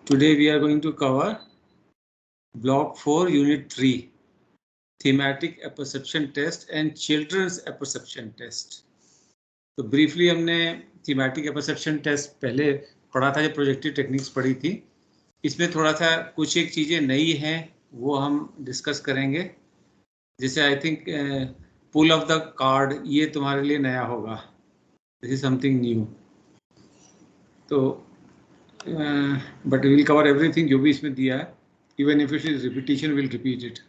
Today we are going to cover Block 4, Unit 3, Thematic Apperception Test and Children's Apperception Test. तो briefly हमने Thematic Apperception Test पहले पढ़ा था, जब projective techniques पढ़ी थी. इसमें थोड़ा सा कुछ एक चीज़ें नई हैं वो हम डिस्कस करेंगे. जैसे I think pull of the card, ये तुम्हारे लिए नया होगा. This is something new. तो but we will cover everything जो भी इसमें दिया है. Even if it is repetition will repeat it.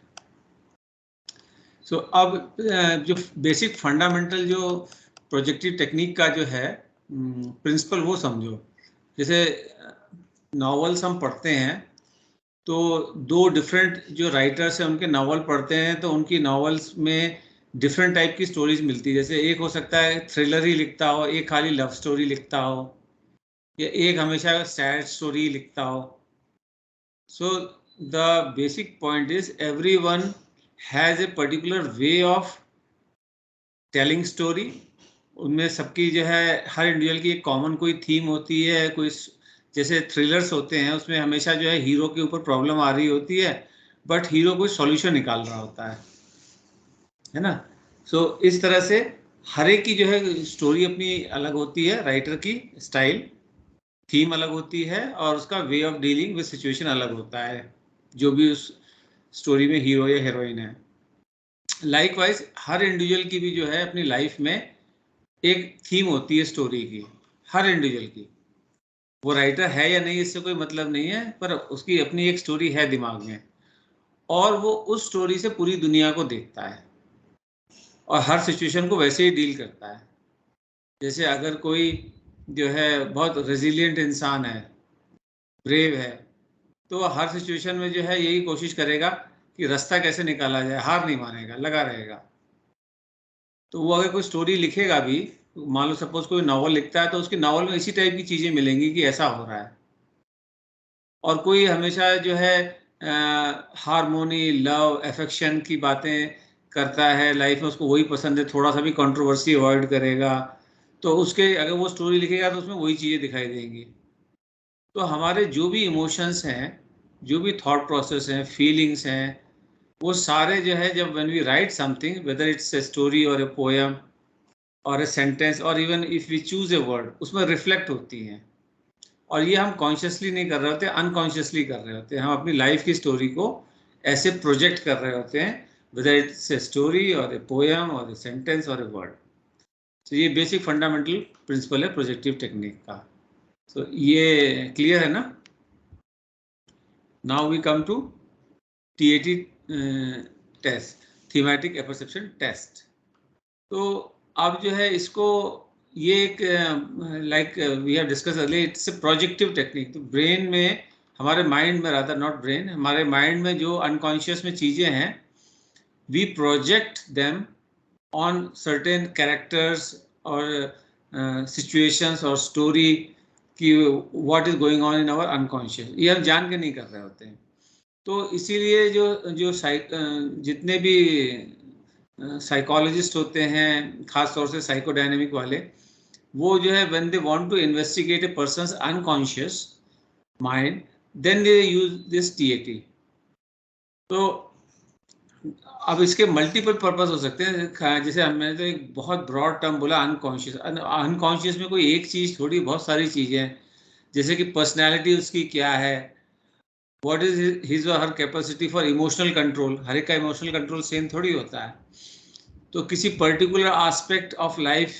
So अब जो बेसिक फंडामेंटल जो प्रोजेक्टिव टेक्निक का जो है प्रिंसिपल वो समझो. जैसे नॉवेल्स हम पढ़ते हैं तो दो डिफरेंट जो राइटर्स हैं उनके नावल पढ़ते हैं तो उनकी नॉवेल्स में डिफरेंट टाइप की स्टोरीज मिलती है. जैसे एक हो सकता है थ्रिलर ही लिखता हो, एक खाली लव स्टोरी लिखता हो, या एक हमेशा सैड स्टोरी लिखता हो. So the basic point is everyone has a particular way of telling story. उनमें सबकी जो है हर इंडिविजुअल की एक कॉमन कोई थीम होती है. कोई जैसे थ्रिलर्स होते हैं उसमें हमेशा जो है हीरो के ऊपर प्रॉब्लम आ रही होती है बट हीरो कोई सॉल्यूशन निकाल रहा होता है ना. सो इस तरह से हर एक की जो है स्टोरी अपनी अलग होती है. राइटर की स्टाइल, थीम अलग होती है और उसका way of dealing with situation अलग होता है जो भी उस स्टोरी में हीरो या हीरोइन है. लाइकवाइज हर इंडिविजुअल की भी जो है अपनी लाइफ में एक थीम होती है स्टोरी की, हर इंडिविजुअल की. वो राइटर है या नहीं इससे कोई मतलब नहीं है, पर उसकी अपनी एक स्टोरी है दिमाग में और वो उस स्टोरी से पूरी दुनिया को देखता है और हर सिचुएशन को वैसे ही डील करता है. जैसे अगर कोई जो है बहुत रेजिलिएंट इंसान है, ब्रेव है, तो हर सिचुएशन में जो है यही कोशिश करेगा कि रास्ता कैसे निकाला जाए, हार नहीं मानेगा, लगा रहेगा. तो वो अगर कोई स्टोरी लिखेगा भी, मान लो सपोज कोई नावल लिखता है तो उसकी नावल में इसी टाइप की चीज़ें मिलेंगी कि ऐसा हो रहा है. और कोई हमेशा जो है हारमोनी, लव, अफेक्शन की बातें करता है लाइफ में, उसको वही पसंद है, थोड़ा सा भी कंट्रोवर्सी अवॉइड करेगा, तो उसके अगर वो स्टोरी लिखेगा तो उसमें वही चीज़ें दिखाई देंगी. तो हमारे जो भी इमोशंस हैं, जो भी थॉट प्रोसेस हैं, फीलिंग्स हैं, वो सारे जो है जब when we write something, whether it's a story और ए पोएम और ए सेंटेंस और even if we choose a word, उसमें रिफ्लेक्ट होती हैं. और ये हम कॉन्शियसली नहीं कर रहे होते, अनकॉन्शियसली कर रहे होते हैं. हम अपनी लाइफ की स्टोरी को ऐसे प्रोजेक्ट कर रहे होते हैं, वेदर इट्स ए स्टोरी और ए पोएम और ए सेंटेंस और ए वर्ड. तो ये बेसिक फंडामेंटल प्रिंसिपल है प्रोजेक्टिव टेक्निक का. तो ये क्लियर है ना. Now we come to TAT test, thematic apperception test. तो अब जो है इसको ये एक like we have discussed earlier, it's a projective technique. तो ब्रेन में, हमारे माइंड में, रादर नॉट ब्रेन, हमारे माइंड में जो अनकॉन्शियस में चीज़ें हैं, we project them on certain characters और सिचुएशंस और स्टोरी कि what is going on in our unconscious. ये हम जान के नहीं कर रहे होते हैं. तो इसीलिए जो जितने भी साइकोलॉजिस्ट होते हैं, खास तौर से साइकोडायनेमिक वाले, वो जो है when they want to investigate a person's unconscious mind, then they use this TAT. तो अब इसके मल्टीपल पर्पस हो सकते हैं. जैसे मैंने तो एक बहुत ब्रॉड टर्म बोला, अनकॉन्शियस. अनकॉन्शियस में कोई एक चीज़ थोड़ी, बहुत सारी चीज़ें हैं. जैसे कि पर्सनैलिटी उसकी क्या है, व्हाट इज हिज और हर कैपेसिटी फॉर इमोशनल कंट्रोल. हर एक का इमोशनल कंट्रोल सेम थोड़ी होता है. तो किसी पर्टिकुलर एस्पेक्ट ऑफ लाइफ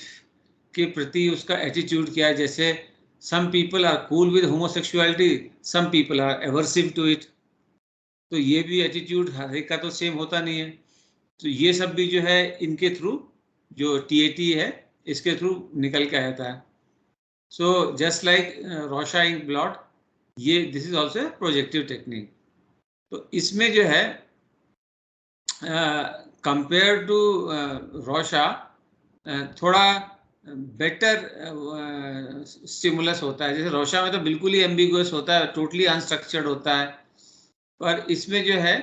के प्रति उसका एटीट्यूड क्या है. जैसे some people are cool with homosexuality, some people are aversive to it. तो ये भी एटीट्यूड हर एक का तो सेम होता नहीं है. तो ये सब भी जो है इनके थ्रू, जो TAT है, इसके थ्रू निकल के आता है. So just like Rorschach ink blot, ये this is also projective technique. तो इसमें जो है कंपेयर टू रोशा थोड़ा बेटर स्टिमुलस होता है. जैसे रोशा में तो बिल्कुल ही एम्बिगुअस होता है, टोटली अनस्ट्रक्चर्ड होता है, पर इसमें जो है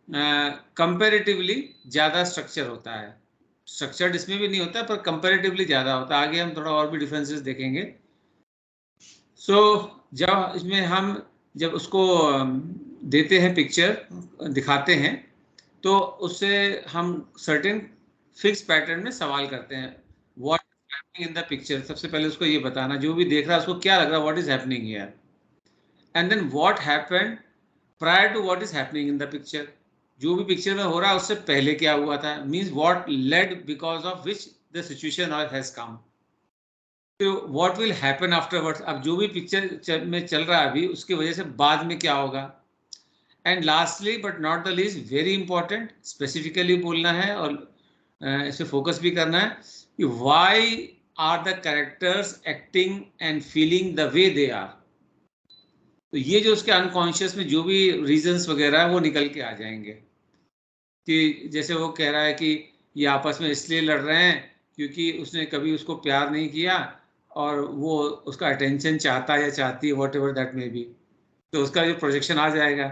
कंपैरेटिवली ज़्यादा स्ट्रक्चर होता है. स्ट्रक्चर्ड इसमें भी नहीं होता पर कंपैरेटिवली ज़्यादा होता है. आगे हम थोड़ा और भी डिफरेंसेस देखेंगे. सो जब इसमें हम जब उसको देते हैं पिक्चर, दिखाते हैं, तो उससे हम सर्टेन फिक्स पैटर्न में सवाल करते हैं, what is happening in the picture. सबसे पहले उसको ये बताना, जो भी देख रहा है उसको क्या लग रहा है, what is happening here, and then what happened prior to what is happening in the picture. जो भी पिक्चर में हो रहा है उससे पहले क्या हुआ था, means what led because of which the situation has come, तो व्हाट विल हैपन आफ्टरवर्ड्स। अब जो भी पिक्चर में चल रहा है अभी, उसकी वजह से बाद में क्या होगा। And lastly but not the least, very important, specifically बोलना है और इसे फोकस भी करना है कि why are the characters acting and feeling the way they are. तो ये जो उसके अनकॉन्शियस में जो भी रीजंस वगैरह है वो निकल के आ जाएंगे, कि जैसे वो कह रहा है कि ये आपस में इसलिए लड़ रहे हैं क्योंकि उसने कभी उसको प्यार नहीं किया और वो उसका अटेंशन चाहता या चाहती है, what ever that may be, तो उसका जो प्रोजेक्शन आ जाएगा,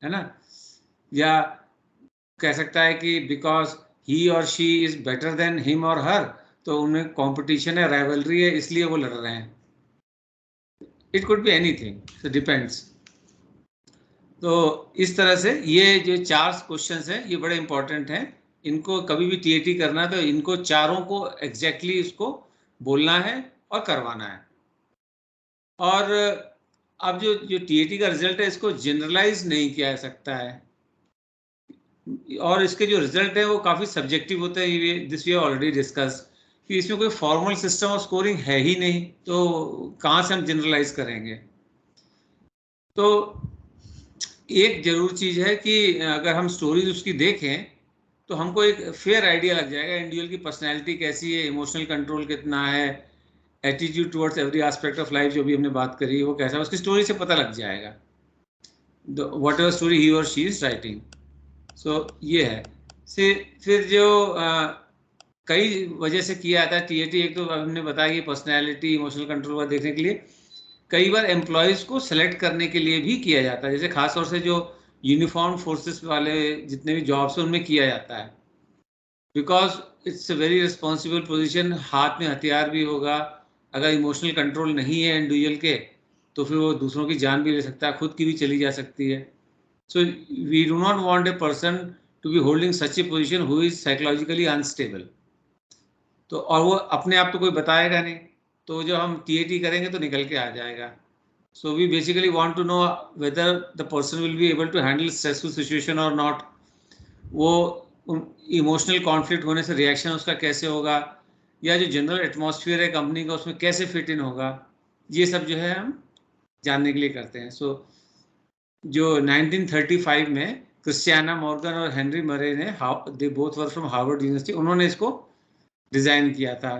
है ना। या कह सकता है कि बिकॉज ही और she is better than him और हर, तो उनमें कंपटीशन है, राइवलरी है, इसलिए वो लड़ रहे हैं। It could be anything, so depends. तो इस तरह से ये जो 4 क्वेश्चंस हैं ये बड़े इंपॉर्टेंट हैं, इनको कभी भी टीएटी करना है तो इनको चारों को एग्जैक्टली इसको बोलना है और करवाना है। और अब जो टीएटी का रिजल्ट है इसको जनरलाइज नहीं किया जा सकता है, और इसके जो रिजल्ट है वो काफ़ी सब्जेक्टिव होते हैं, दिस वी ऑलरेडी डिस्कस, कि इसमें कोई फॉर्मल सिस्टम ऑफ स्कोरिंग है ही नहीं, तो कहाँ से हम जनरलाइज करेंगे। तो एक जरूर चीज़ है कि अगर हम स्टोरीज उसकी देखें तो हमको एक फेयर आइडिया लग जाएगा इंडिविजुअल की पर्सनैलिटी कैसी है, इमोशनल कंट्रोल कितना है, attitude towards every aspect of life जो भी हमने बात करी वो कैसा है, उसकी स्टोरी से पता लग जाएगा, वॉट एवर स्टोरी ही और शी इज राइटिंग। सो ये है। फिर जो कई वजह से किया जाता है टीएटी, एक तो हमने बताया कि पर्सनैलिटी, इमोशनल कंट्रोल देखने के लिए, कई बार एम्प्लॉयज़ को सेलेक्ट करने के लिए भी किया जाता है, जैसे खासतौर से जो यूनिफॉर्म फोर्सेस वाले जितने भी जॉब्स हैं उनमें किया जाता है, because it's a very responsible position, हाथ में हथियार भी होगा, अगर इमोशनल कंट्रोल नहीं है इंडिविजुअल के तो फिर वो दूसरों की जान भी ले सकता है, खुद की भी चली जा सकती है। So we do not want a person to be holding such a position who is psychologically unstable. तो और वो अपने आप तो कोई बताएगा नहीं, तो जो हम टीएटी करेंगे तो निकल के आ जाएगा। So we basically want to know whether the person will be able to handle stressful situation or not. वो इमोशनल कॉन्फ्लिक्ट होने से रिएक्शन उसका कैसे होगा, या जो जनरल एटमॉस्फेयर है कंपनी का उसमें कैसे फिट इन होगा, ये सब जो है हम जानने के लिए करते हैं। सो जो 1935 में क्रिस्टियाना मॉर्गन और हेनरी मरे ने, they both were from Harvard university, उन्होंने इसको डिज़ाइन किया था।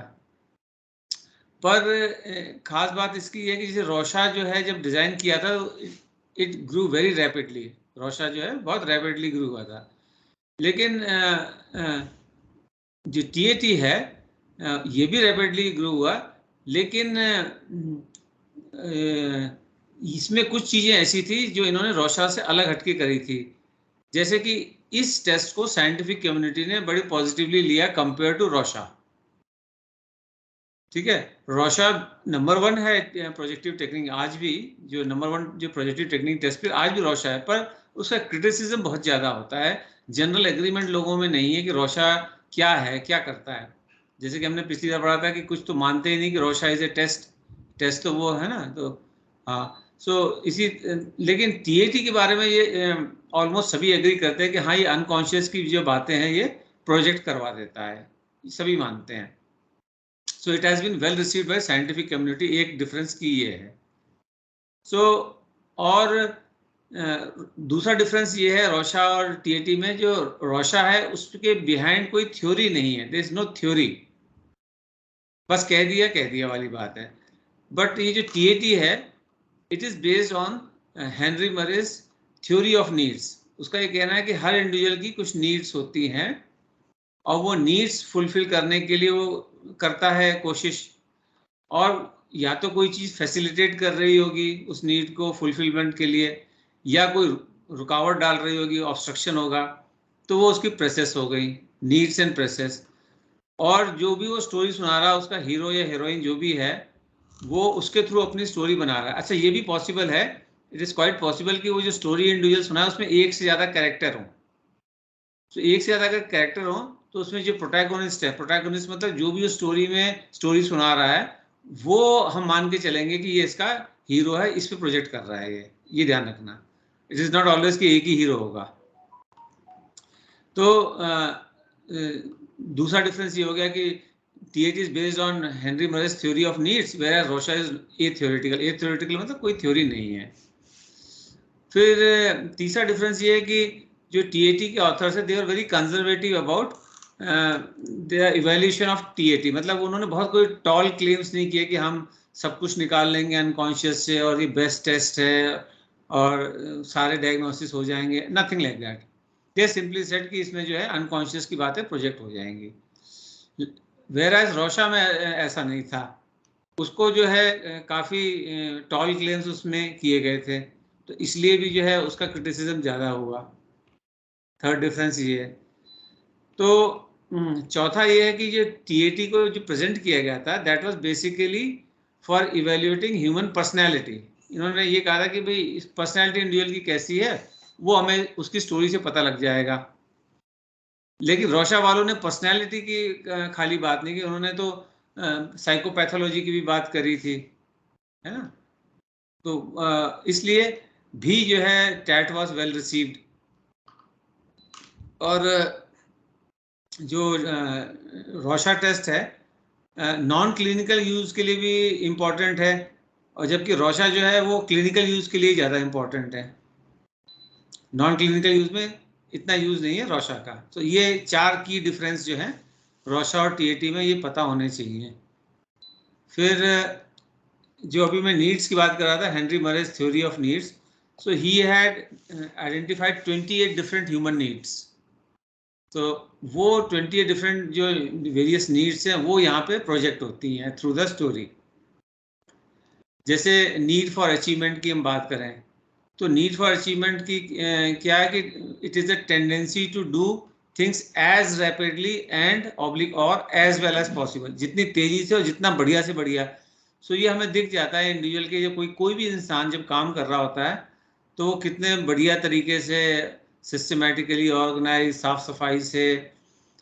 पर खास बात इसकी है कि जैसे रोशा जो है जब डिज़ाइन किया था इट ग्रू वेरी रैपिडली, रोशा जो है बहुत रैपिडली ग्रू हुआ था, लेकिन जो टीएटी है ये भी रैपिडली ग्रू हुआ, लेकिन इसमें कुछ चीज़ें ऐसी थी जो इन्होंने रोशा से अलग हटके करी थी, जैसे कि इस टेस्ट को साइंटिफिक कम्युनिटी ने बड़ी पॉजिटिवली लिया कंपेयर टू रोशा। ठीक है, रोशा नंबर 1 है प्रोजेक्टिव टेक्निक, आज भी जो नंबर 1 जो प्रोजेक्टिव टेक्निक टेस्ट पे आज भी रोशा है, पर उसका क्रिटिसिज्म बहुत ज़्यादा होता है, जनरल एग्रीमेंट लोगों में नहीं है कि रोशा क्या है, क्या करता है। जैसे कि हमने पिछली बार पढ़ा था कि कुछ तो मानते ही नहीं कि रोशा इज ए टेस्ट तो वो है ना, तो हाँ। सो इसी, लेकिन टीएटी के बारे में ये ऑलमोस्ट सभी एग्री करते हैं कि हाँ ये अनकॉन्शियस की जो बातें हैं ये प्रोजेक्ट करवा देता है, सभी मानते हैं। So it has been well received by scientific community, एक डिफरेंस की ये है। So और दूसरा डिफरेंस ये है रोशा और टीएटी में, जो रोशा है उसके बिहाइंड कोई थ्योरी नहीं है, देयर इज नो थ्योरी, बस कह दिया वाली बात है। बट ये जो टीएटी है it is based on Henry Murray's theory of needs. उसका ये कहना है कि हर इंडिविजुअल की कुछ नीड्स होती हैं और वो नीड्स फुलफिल करने के लिए वो करता है कोशिश, और या तो कोई चीज़ फैसिलिटेट कर रही होगी उस नीड को फुलफिलमेंट के लिए, या कोई रुकावट डाल रही होगी, ऑब्स्ट्रक्शन होगा, तो वो उसकी प्रोसेस हो गई, नीड्स एंड प्रोसेस। और जो भी वो स्टोरी सुना रहा है उसका हीरो या हीरोइन जो भी है वो उसके थ्रू अपनी स्टोरी बना रहा है। अच्छा, ये भी पॉसिबल है इट इज क्वाइट पॉसिबल कि वो जो स्टोरी इंडिविजुअल सुना है उसमें एक से ज्यादा कैरेक्टर हो। तो एक से ज्यादा अगर कैरेक्टर हो तो उसमें जो प्रोटैगोनिस्ट है, प्रोटैगोनिस्ट मतलब जो भी स्टोरी में स्टोरी सुना रहा है वो हम मान के चलेंगे कि ये इसका हीरो है, इस पे प्रोजेक्ट कर रहा है ये ध्यान रखना। इट इज नॉट ऑलवेज कि एक ही हीरो होगा। तो दूसरा डिफरेंस ये हो गया कि TAT is based on Henry Murray's theory of needs, whereas Rorschach is atheoretical. atheoretical मतलब कोई थ्योरी नहीं है। फिर तीसरा डिफरेंस ये है कि जो TAT के ऑथर्स है they are very conservative about the evaluation of TAT। मतलब उन्होंने बहुत कोई टॉल क्लेम्स नहीं किए कि हम सब कुछ निकाल लेंगे अनकॉन्शियस से और ये बेस्ट टेस्ट है और सारे डायग्नोसिस हो जाएंगे, nothing like that. They simply said कि इसमें जो है अनकॉन्शियस की बातें प्रोजेक्ट हो जाएंगी। वेराज रोशा में ऐसा नहीं था, उसको जो है काफ़ी टॉल क्लेम्स उसमें किए गए थे, तो इसलिए भी जो है उसका क्रिटिसिज्म ज़्यादा हुआ। थर्ड डिफरेंस ये है। तो चौथा ये है कि जो TAT को जो प्रेजेंट किया गया था that was basically for evaluating human personality. इन्होंने ये कहा था कि भाई पर्सनैलिटी इंडिविजुअल की कैसी है वो हमें उसकी स्टोरी से पता लग जाएगा। लेकिन रोशा वालों ने पर्सनैलिटी की खाली बात नहीं की, उन्होंने तो साइकोपैथोलॉजी की भी बात करी थी, है ना। तो इसलिए भी जो है टैट वाज वेल रिसीव्ड। और जो रोशा टेस्ट है नॉन क्लिनिकल यूज़ के लिए भी इम्पॉर्टेंट है, और जबकि रोशा जो है वो क्लिनिकल यूज़ के लिए ज़्यादा इम्पॉर्टेंट है। नॉन क्लिनिकल यूज़ में इतना यूज़ नहीं है रोशा का। तो ये 4 की डिफरेंस जो है रोशा और TAT में ये पता होने चाहिए। फिर जो अभी मैं नीड्स की बात कर रहा था, Henry Murray's theory of needs, so he had identified 28 different human needs. तो वो 28 डिफरेंट जो वेरियस नीड्स हैं वो यहाँ पे प्रोजेक्ट होती हैं थ्रू द स्टोरी। जैसे नीड फॉर अचीवमेंट की हम बात करें तो नीड फॉर अचीवमेंट की क्या है कि it is the tendency to do things as rapidly and oblique और एज वेल एज पॉसिबल, जितनी तेजी से और जितना बढ़िया से बढ़िया। सो ये हमें दिख जाता है इंडिविजुअल के, जब कोई भी इंसान जब काम कर रहा होता है तो वो कितने बढ़िया तरीके से सिस्टमेटिकली ऑर्गेनाइज साफ सफाई से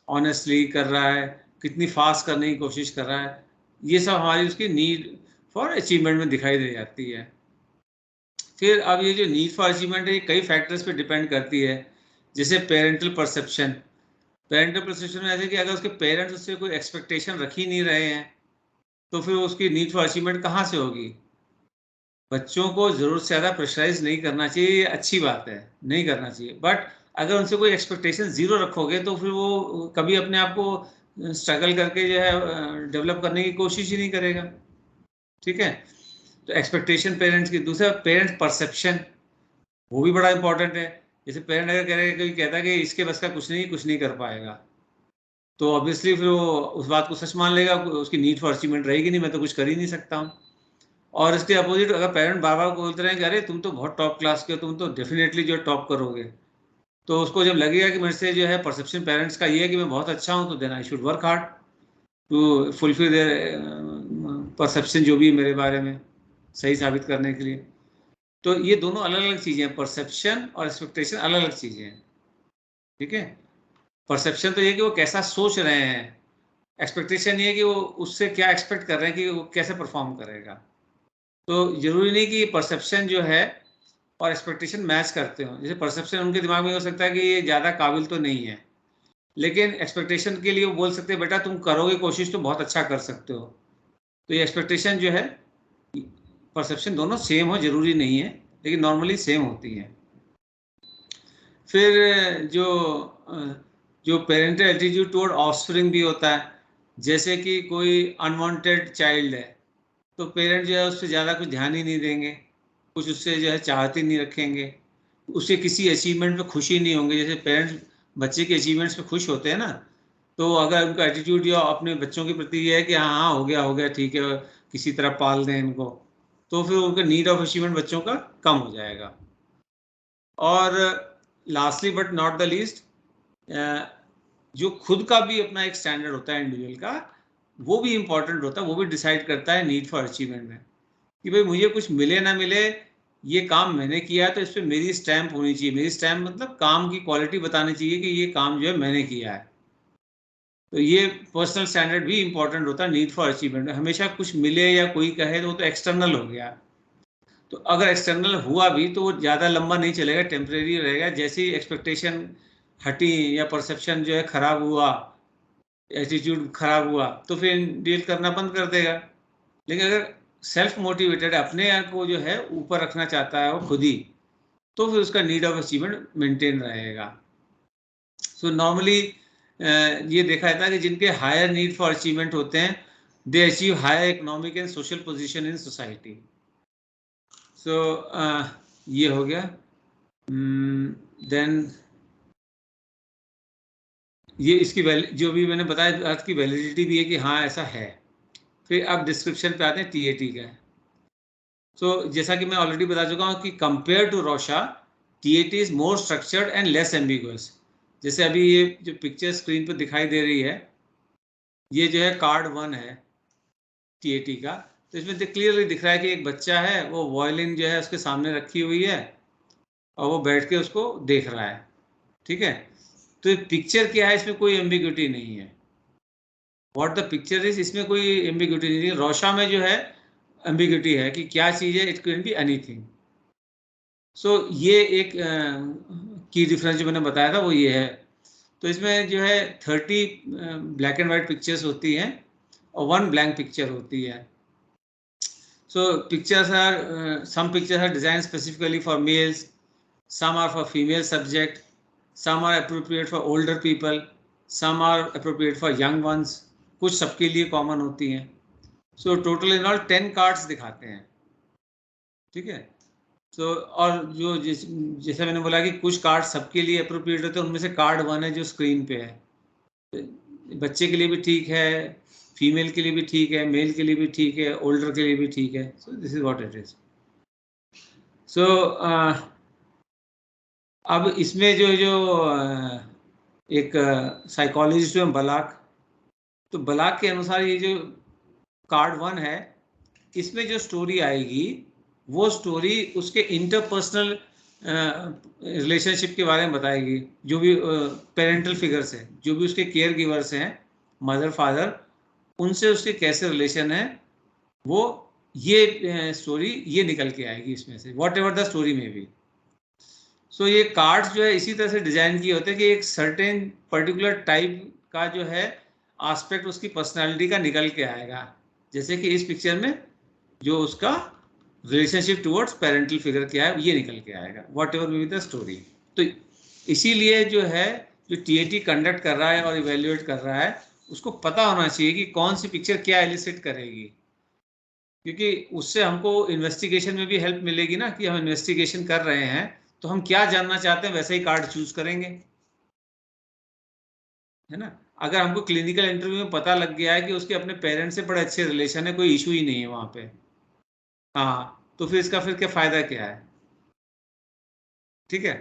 ऑनेस्टली कर रहा है, कितनी फास्ट करने की कोशिश कर रहा है। ये सब हमारी उसकी नीड फॉर अचीवमेंट में दिखाई दे जाती है। फिर अब ये जो नीड फॉर अचीवमेंट है ये कई फैक्टर्स पे डिपेंड करती है, जैसे पेरेंटल परसेप्शन। पेरेंटल परसेप्शन में ऐसे कि अगर उसके पेरेंट्स उससे कोई एक्सपेक्टेशन रख ही नहीं रहे हैं तो फिर उसकी नीड फॉर अचीवमेंट कहाँ से होगी। बच्चों को ज़रूरत से ज़्यादा प्रेशराइज नहीं करना चाहिए, ये अच्छी बात है, नहीं करना चाहिए। बट अगर उनसे कोई एक्सपेक्टेशन ज़ीरो रखोगे तो फिर वो कभी अपने आप को स्ट्रगल करके जो है डेवलप करने की कोशिश ही नहीं करेगा। ठीक है, तो एक्सपेक्टेशन पेरेंट्स की। दूसरा पेरेंट्स परसेप्शन, वो भी बड़ा इंपॉर्टेंट है। जैसे पेरेंट अगर कह रहे कोई कहता है कि इसके बस का कुछ नहीं कर पाएगा, तो ऑब्वियसली फिर वो उस बात को सच मान लेगा, उसकी नीड फॉर अचीवमेंट रहेगी नहीं, मैं तो कुछ कर ही नहीं सकता हूँ। और इसके अपोजिट अगर पेरेंट बार बार बोलते रहे कि अरे तुम तो बहुत टॉप क्लास के हो, तुम तो डेफिनेटली जो टॉप करोगे, तो उसको जब लगेगा कि मेरे से जो है परसेप्शन पेरेंट्स का ये है कि मैं बहुत अच्छा हूँ, तो then I should work hard to fulfil their perception जो भी है मेरे बारे में सही साबित करने के लिए। तो ये दोनों अलग अलग चीज़ें हैं, परसेप्शन और एक्सपेक्टेशन अलग अलग चीज़ें हैं। ठीक है, परसेप्शन तो ये कि वो कैसा सोच रहे हैं, एक्सपेक्टेशन ये कि वो उससे क्या एक्सपेक्ट कर रहे हैं कि वो कैसे परफॉर्म करेगा। तो जरूरी नहीं कि परसेप्शन जो है और एक्सपेक्टेशन मैच करते हो। जैसे परसेप्शन उनके दिमाग में हो सकता है कि ये ज़्यादा काबिल तो नहीं है, लेकिन एक्सपेक्टेशन के लिए वो बोल सकते हैं बेटा तुम करोगे कोशिश तो बहुत अच्छा कर सकते हो। तो ये एक्सपेक्टेशन जो है परसेप्शन दोनों सेम हो जरूरी नहीं है, लेकिन नॉर्मली सेम होती है। फिर जो पेरेंटल एटीट्यूड टुवर्ड ऑफस्प्रिंग भी होता है। जैसे कि कोई अनवांटेड चाइल्ड है तो पेरेंट जो है उस पर ज़्यादा कुछ ध्यान ही नहीं देंगे, कुछ उससे जो है चाहते नहीं रखेंगे, उससे किसी अचीवमेंट पे खुशी नहीं होंगे। जैसे पेरेंट्स बच्चे के अचीवमेंट्स पे खुश होते हैं ना, तो अगर उनका एटीट्यूड या अपने बच्चों के प्रति ये है कि हाँ हाँ हो गया ठीक है, किसी तरह पाल दें इनको, तो फिर उनका नीड ऑफ अचीवमेंट बच्चों का कम हो जाएगा। और lastly but not the least, जो खुद का भी अपना एक स्टैंडर्ड होता है इंडिविजुअल का, वो भी इम्पॉर्टेंट होता है, वो भी डिसाइड करता है नीड फॉर अचीवमेंट में कि भाई मुझे कुछ मिले ना मिले ये काम मैंने किया है तो इस पर मेरी स्टैम्प होनी चाहिए। मेरी स्टैम्प मतलब काम की क्वालिटी बतानी चाहिए कि ये काम जो है मैंने किया है। तो ये पर्सनल स्टैंडर्ड भी इंपॉर्टेंट होता है नीड फॉर अचीवमेंट। हमेशा कुछ मिले या कोई कहे तो वो तो एक्सटर्नल हो गया। तो अगर एक्सटर्नल हुआ भी तो वो ज़्यादा लंबा नहीं चलेगा, टेम्परेरी रहेगा। जैसे ही एक्सपेक्टेशन हटी या परसेप्शन जो है खराब हुआ, एटीट्यूड खराब हुआ, तो फिर डील करना बंद कर देगा। लेकिन अगर सेल्फ मोटिवेटेड अपने आप को जो है ऊपर रखना चाहता है वो खुद ही, तो फिर उसका नीड ऑफ अचीवमेंट मेंटेन रहेगा। सो नॉर्मली ये देखा जाता है कि जिनके हायर नीड फॉर अचीवमेंट होते हैं, they achieve higher economic and social position in society. So ये हो गया। देन ये इसकी जो भी मैंने बताया अर्थ की वैलिडिटी भी है कि हाँ ऐसा है। फिर अब डिस्क्रिप्शन पे आते हैं टीएटी का। सो जैसा कि मैं ऑलरेडी बता चुका हूँ कि compare to Rorschach, TAT is more structured and less ambiguous. जैसे अभी ये जो पिक्चर स्क्रीन पर दिखाई दे रही है, ये जो है कार्ड 1 है टीएटी का। तो इसमें क्लियरली दिख रहा है कि एक बच्चा है, वो वायलिन जो है उसके सामने रखी हुई है और वो बैठ के उसको देख रहा है। ठीक है, तो पिक्चर क्या है, इसमें कोई एम्बिग्यूटी नहीं है। व्हाट द पिक्चर इज, इसमें कोई एम्बिग्यूटी नहीं है। रोशा में जो है एम्बिग्यूटी है कि क्या चीज़ है, इट कैन बी एनीथिंग। सो ये एक की डिफरेंस जो मैंने बताया था वो ये है। तो इसमें जो है 30 ब्लैक एंड वाइट पिक्चर्स होती हैं और 1 ब्लैंक पिक्चर होती है। So pictures are some pictures are designed specifically for males, some are for female subject, some are appropriate for older people, some are appropriate for young ones, कुछ सबके लिए common होती हैं। So total in all 10 cards दिखाते हैं। ठीक है, तो और जो जैसे मैंने बोला कि कुछ कार्ड सबके लिए अप्रोप्रिएट होते हैं, उनमें से कार्ड 1 है जो स्क्रीन पे है। बच्चे के लिए भी ठीक है, फीमेल के लिए भी ठीक है, मेल के लिए भी ठीक है, ओल्डर के लिए भी ठीक है। So this is what it is. So अब इसमें जो जो एक साइकोलॉजिस्ट है बलाक, तो बलाक के अनुसार ये जो कार्ड 1 है, इसमें जो स्टोरी आएगी वो स्टोरी उसके इंटरपर्सनल रिलेशनशिप के बारे में बताएगी। जो भी पेरेंटल फिगर्स हैं, जो भी उसके केयर गिवर्स हैं, मदर फादर, उनसे उसके कैसे रिलेशन है, वो ये स्टोरी ये निकल के आएगी इसमें से, वॉट एवर द स्टोरी में भी। सो ये कार्ड्स जो है इसी तरह से डिजाइन किए होते हैं कि एक सर्टेन पर्टिकुलर टाइप का जो है एस्पेक्ट उसकी पर्सनालिटी का निकल के आएगा। जैसे कि इस पिक्चर में जो उसका रिलेशनशिप टुवर्ड्स पेरेंटल फिगर क्या है, ये निकल के आएगा, what ever may be the story. तो इसीलिए जो है जो टीएटी कंडक्ट कर रहा है और इवेल्युएट कर रहा है, उसको पता होना चाहिए कि कौन सी पिक्चर क्या एलिसिट करेगी, क्योंकि उससे हमको इन्वेस्टिगेशन में भी हेल्प मिलेगी ना, कि हम इन्वेस्टिगेशन कर रहे हैं तो हम क्या जानना चाहते हैं वैसे ही कार्ड चूज करेंगे, है ना। अगर हमको क्लिनिकल इंटरव्यू में पता लग गया है कि उसके अपने पेरेंट्स से बड़े अच्छे रिलेशन है, कोई इशू ही नहीं है वहां पे, हाँ, तो फिर इसका फिर क्या फायदा क्या है। ठीक है,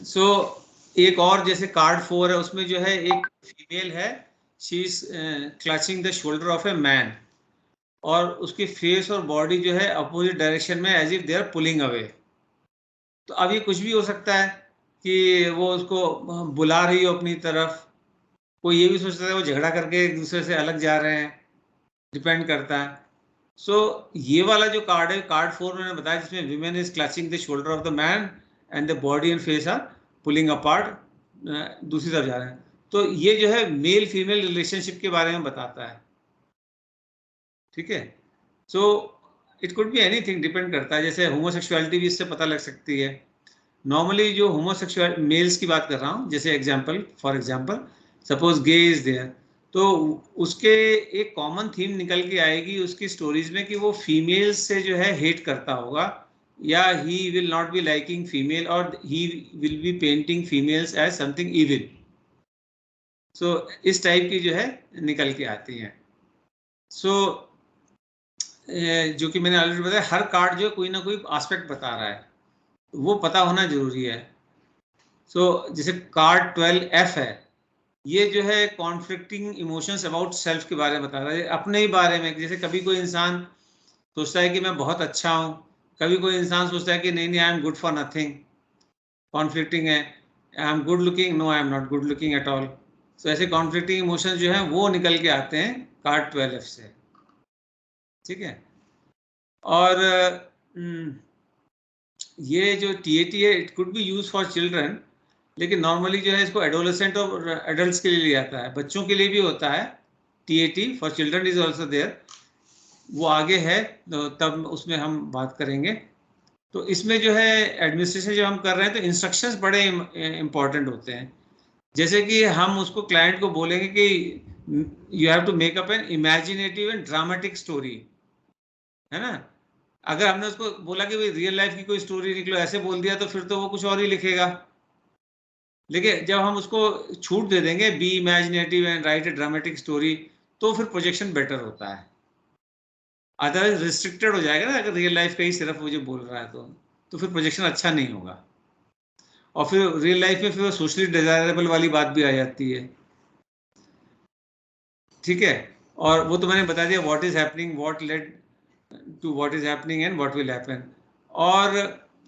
सो एक और जैसे कार्ड 4 है, उसमें जो है एक फीमेल है, she is clutching the shoulder of a man, और उसकी फेस और बॉडी जो है अपोजिट डायरेक्शन में, as if they are pulling away. तो अब ये कुछ भी हो सकता है कि वो उसको बुला रही हो अपनी तरफ, कोई ये भी सोच सकता है वो झगड़ा करके एक दूसरे से अलग जा रहे हैं, डिपेंड करता है। सो ये वाला जो कार्ड है, कार्ड 4 मैंने बताया, जिसमें women is clutching the shoulder of the man and the body and face are pulling apart, दूसरी तरफ जा रहे हैं। तो ये जो है मेल फीमेल रिलेशनशिप के बारे में बताता है। ठीक है, so it could be anything, depend करता है। जैसे होमोसेक्सुअलिटी भी इससे पता लग सकती है। नॉर्मली जो होमोसेक्सुअल मेल्स की बात कर रहा हूँ, जैसे example, for example suppose gay is there, तो उसके एक कॉमन थीम निकल के आएगी उसकी स्टोरीज में कि वो फीमेल्स से जो है हेट करता होगा, या he will not be liking female, और he will be painting females as something evil. So इस टाइप की जो है निकल के आती हैं। सो जो कि मैंने ऑलरेडी बताया, हर कार्ड जो कोई ना कोई एस्पेक्ट बता रहा है, वो पता होना जरूरी है। सो जैसे कार्ड 12F है, ये जो है कॉन्फ्लिक्टिंग इमोशंस अबाउट सेल्फ के बारे में बता रहा है, अपने ही बारे में। जैसे कभी कोई इंसान सोचता है कि मैं बहुत अच्छा हूँ, कभी कोई इंसान सोचता है कि नहीं नहीं, I am good for nothing, conflicting है, I am good looking, no I am not good looking at all. तो ऐसे कॉन्फ्लिक्टिंग इमोशंस जो हैं वो निकल के आते हैं कार्ड 12F से, ठीक है। और ये जो TAT है, it could be use for children, लेकिन नॉर्मली जो है इसको एडोलेसेंट और एडल्ट्स के लिए लिया जाता है, बच्चों के लिए भी होता है TAT, for children is also there, वो आगे है तो तब उसमें हम बात करेंगे। तो इसमें जो है एडमिनिस्ट्रेशन जो हम कर रहे हैं तो इंस्ट्रक्शंस बड़े इंपॉर्टेंट होते हैं। जैसे कि हम उसको क्लाइंट को बोलेंगे कि you have to make up an imaginative and dramatic story, है ना। अगर हमने उसको बोला कि भाई रियल लाइफ की कोई स्टोरी निकलो, ऐसे बोल दिया तो फिर तो वो कुछ और ही लिखेगा। लेकिन जब हम उसको छूट दे देंगे be imaginative and write a dramatic story, तो फिर प्रोजेक्शन बेटर होता है। अदरवाइज रिस्ट्रिक्टेड हो जाएगा ना, अगर रियल लाइफ का ही सिर्फ वो जो बोल रहा है तो फिर प्रोजेक्शन अच्छा नहीं होगा। और फिर रियल लाइफ में फिर सोशली डिजायरेबल वाली बात भी आ जाती है, ठीक है। और वो तो मैंने बता दिया, what is happening, what led to what is happening and what will happen. और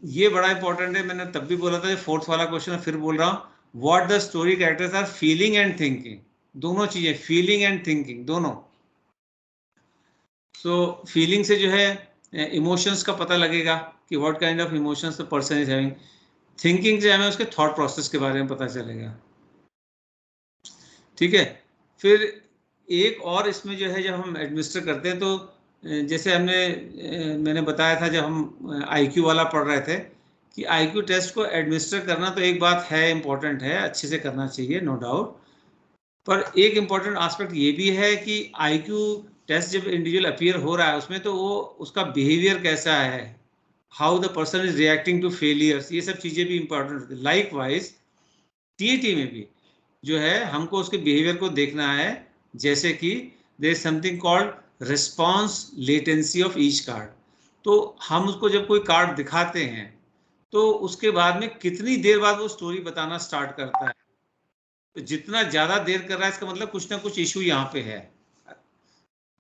ये बड़ा इंपॉर्टेंट है, मैंने तब भी बोला था, फोर्थ वाला क्वेश्चन फिर बोल रहा हूँ, what the story characters are feeling and thinking, दोनों चीजें, फीलिंग एंड थिंकिंग दोनों। सो फीलिंग से जो है इमोशंस का पता लगेगा कि what kind of emotions the person is having, thinking से हमें उसके थॉट प्रोसेस के बारे में पता चलेगा, ठीक है। फिर एक और इसमें जो है, जब हम एडमिनिस्टर करते हैं तो जैसे मैंने बताया था जब हम IQ वाला पढ़ रहे थे, कि IQ टेस्ट को एडमिनिस्टर करना तो एक बात है, इम्पोर्टेंट है, अच्छे से करना चाहिए, नो डाउट। पर एक इम्पॉर्टेंट एस्पेक्ट ये भी है कि IQ टेस्ट जब इंडिविजुअल अपीयर हो रहा है उसमें, तो वो उसका बिहेवियर कैसा है, how the person is reacting to failures, ये सब चीज़ें भी इंपॉर्टेंट होती है। लाइक वाइज TAT में भी जो है हमको उसके बिहेवियर को देखना है, जैसे कि there is something called response latency of each card. तो हम उसको जब कोई कार्ड दिखाते हैं तो उसके बाद में कितनी देर बाद वो स्टोरी बताना स्टार्ट करता है। तो जितना ज़्यादा देर कर रहा है इसका मतलब कुछ ना कुछ इशू यहाँ पे है,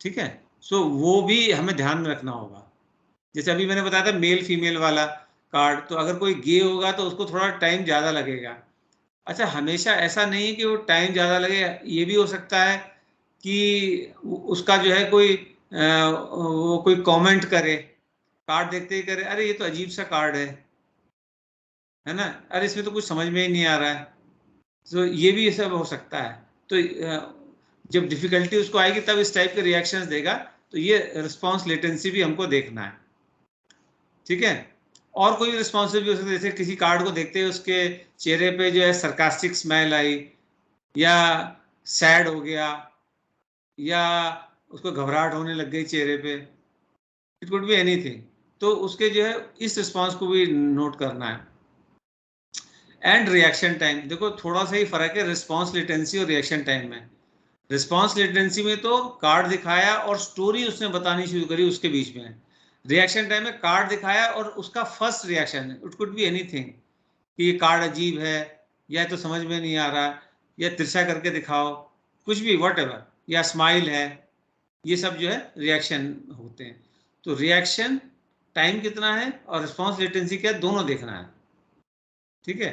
ठीक है। सो वो भी हमें ध्यान में रखना होगा। जैसे अभी मैंने बताया था मेल फीमेल वाला कार्ड, तो अगर कोई गे होगा तो उसको थोड़ा टाइम ज़्यादा लगेगा। अच्छा, हमेशा ऐसा नहीं है कि वो टाइम ज़्यादा लगे, ये भी हो सकता है कि उसका जो है कोई वो कोई कमेंट करे, कार्ड देखते ही करे, अरे ये तो अजीब सा कार्ड है ना, अरे इसमें तो कुछ समझ में ही नहीं आ रहा है। तो ये भी सब हो सकता है। तो जब डिफिकल्टी उसको आएगी तब इस टाइप के रिएक्शंस देगा, तो ये रिस्पॉन्स लेटेंसी भी हमको देखना है, ठीक है। और कोई रिस्पॉन्स भी हो सकता है, जैसे किसी कार्ड को देखते हुए उसके चेहरे पे जो है सरकास्टिक स्माइल आई, या सैड हो गया, या उसको घबराहट होने लग गई चेहरे पे, इट कुड बी एनीथिंग। तो उसके जो है इस रिस्पॉन्स को भी नोट करना है। एंड रिएक्शन टाइम, देखो थोड़ा सा ही फर्क है रिस्पॉन्स लेटेंसी और रिएक्शन टाइम में। रिस्पॉन्स लेटेंसी में तो कार्ड दिखाया और स्टोरी उसने बतानी शुरू करी उसके बीच में। रिएक्शन टाइम में कार्ड दिखाया और उसका first reaction, it could be anything, कि ये कार्ड अजीब है, या तो समझ में नहीं आ रहा, या तिरछा करके दिखाओ, कुछ भी, वट एवर, या स्माइल है, ये सब जो है रिएक्शन होते हैं। तो रिएक्शन टाइम कितना है और रिस्पॉन्स लेटेंसी क्या है, दोनों देखना है, ठीक है।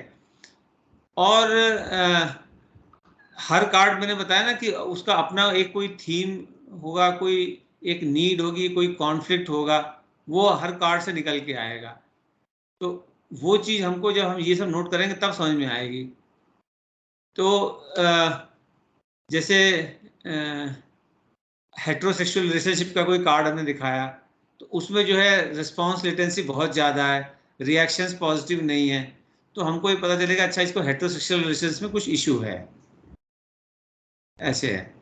और हर कार्ड मैंने बताया ना कि उसका अपना एक कोई थीम होगा, कोई एक नीड होगी, कोई कॉन्फ्लिक्ट होगा, वो हर कार्ड से निकल के आएगा। तो वो चीज़ हमको जब हम ये सब नोट करेंगे तब समझ में आएगी। तो जैसे हेट्रोसेक्सुअल रिलेशनशिप का कोई कार्ड हमने दिखाया, तो उसमें जो है रिस्पॉन्स लेटेंसी बहुत ज़्यादा है, रिएक्शंस पॉजिटिव नहीं है, तो हमको ये पता चलेगा अच्छा इसको हेट्रोसेक्सुअल रिलेशंस में कुछ इशू है, ऐसे है।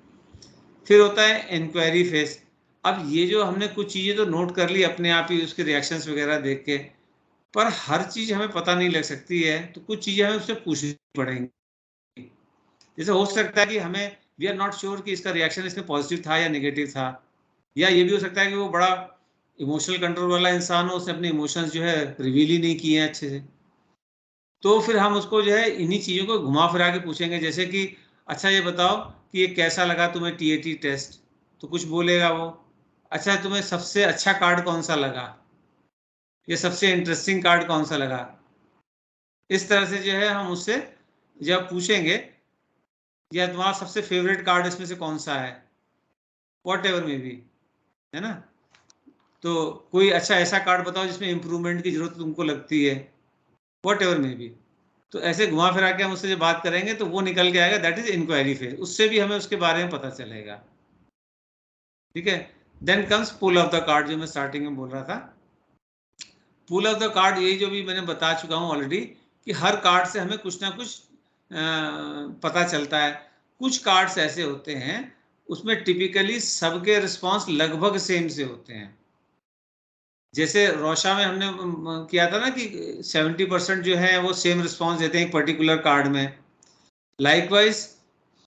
फिर होता है इंक्वायरी फेस। अब ये जो हमने कुछ चीज़ें तो नोट कर ली अपने आप ही उसके रिएक्शंस वगैरह देख के, पर हर चीज़ हमें पता नहीं लग सकती है, तो कुछ चीज़ें हमें उससे पूछनी पड़ेंगी। जैसे हो सकता है कि हमें वी आर नॉट श्योर कि इसका रिएक्शन इसमें पॉजिटिव था या नेगेटिव था, या ये भी हो सकता है कि वो बड़ा इमोशनल कंट्रोल वाला इंसान हो, उसने अपने इमोशंस जो है रिवील ही नहीं किए हैं अच्छे से। तो फिर हम उसको जो है इन्हीं चीज़ों को घुमा फिरा के पूछेंगे, जैसे कि अच्छा ये बताओ कि ये कैसा लगा तुम्हें TAT टेस्ट, तो कुछ बोलेगा वो। अच्छा तुम्हें सबसे अच्छा कार्ड कौन सा लगा, ये सबसे इंटरेस्टिंग कार्ड कौन सा लगा। इस तरह से जो है हम उससे जब पूछेंगे या तुम्हारा सबसे फेवरेट कार्ड इसमें से कौन सा है, वॉट एवर में भी, है ना। तो कोई अच्छा ऐसा कार्ड बताओ जिसमें इंप्रूवमेंट की जरूरत तुमको लगती है, वॉट एवर में भी। तो ऐसे घुमा फिरा के हम उससे जब बात करेंगे तो वो निकल के आएगा, दैट इज इंक्वायरी फेज, उससे भी हमें उसके बारे में पता चलेगा। ठीक है। Then comes pull of the card, जो मैं स्टार्टिंग में बोल रहा था। पुल ऑफ द कार्ड यही जो भी मैंने बता चुका हूं ऑलरेडी, कि हर कार्ड से हमें कुछ ना कुछ पता चलता है। कुछ कार्ड्स ऐसे होते हैं उसमें टिपिकली सबके रिस्पांस लगभग सेम से होते हैं। जैसे रोशा में हमने किया था ना कि 70% जो है वो सेम रिस्पांस देते हैं एक पर्टिकुलर कार्ड में। लाइकवाइज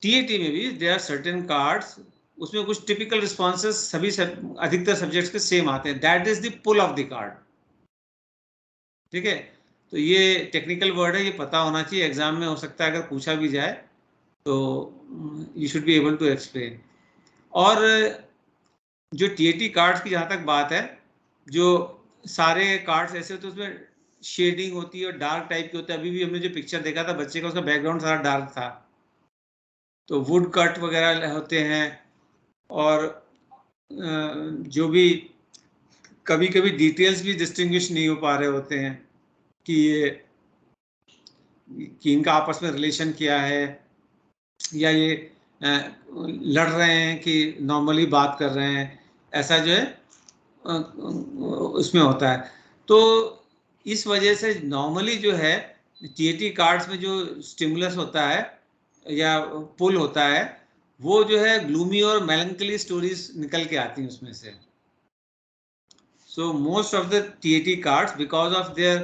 टीएटी में भी देयर आर सर्टेन कार्ड्स, उसमें कुछ टिपिकल रिस्पॉन्सेस सभी अधिकतर सब्जेक्ट्स के सेम आते हैं, that is the pull of the card. ठीक है। तो ये टेक्निकल वर्ड है, ये पता होना चाहिए, एग्जाम में हो सकता है अगर पूछा भी जाए तो you should be able to explain. और जो टीएटी कार्ड्स की जहाँ तक बात है, जो सारे कार्ड्स ऐसे होते हैं उसमें शेडिंग होती है और डार्क टाइप के होते हैं। अभी भी हमने जो पिक्चर देखा था बच्चे का, उसका बैकग्राउंड सारा डार्क था। तो वुड कट वगैरह होते हैं। और जो भी कभी कभी डिटेल्स भी डिस्टिंग्विश नहीं हो पा रहे होते हैं कि ये कि इनका आपस में रिलेशन क्या है, या ये लड़ रहे हैं कि नॉर्मली बात कर रहे हैं, ऐसा जो है उसमें होता है। तो इस वजह से नॉर्मली जो है टीएटी कार्ड्स में जो स्टिमुलस होता है या पुल होता है, वो जो है ग्लूमी और मेलंकली स्टोरीज निकल के आती हैं उसमें से। So most of the TAT cards, because of their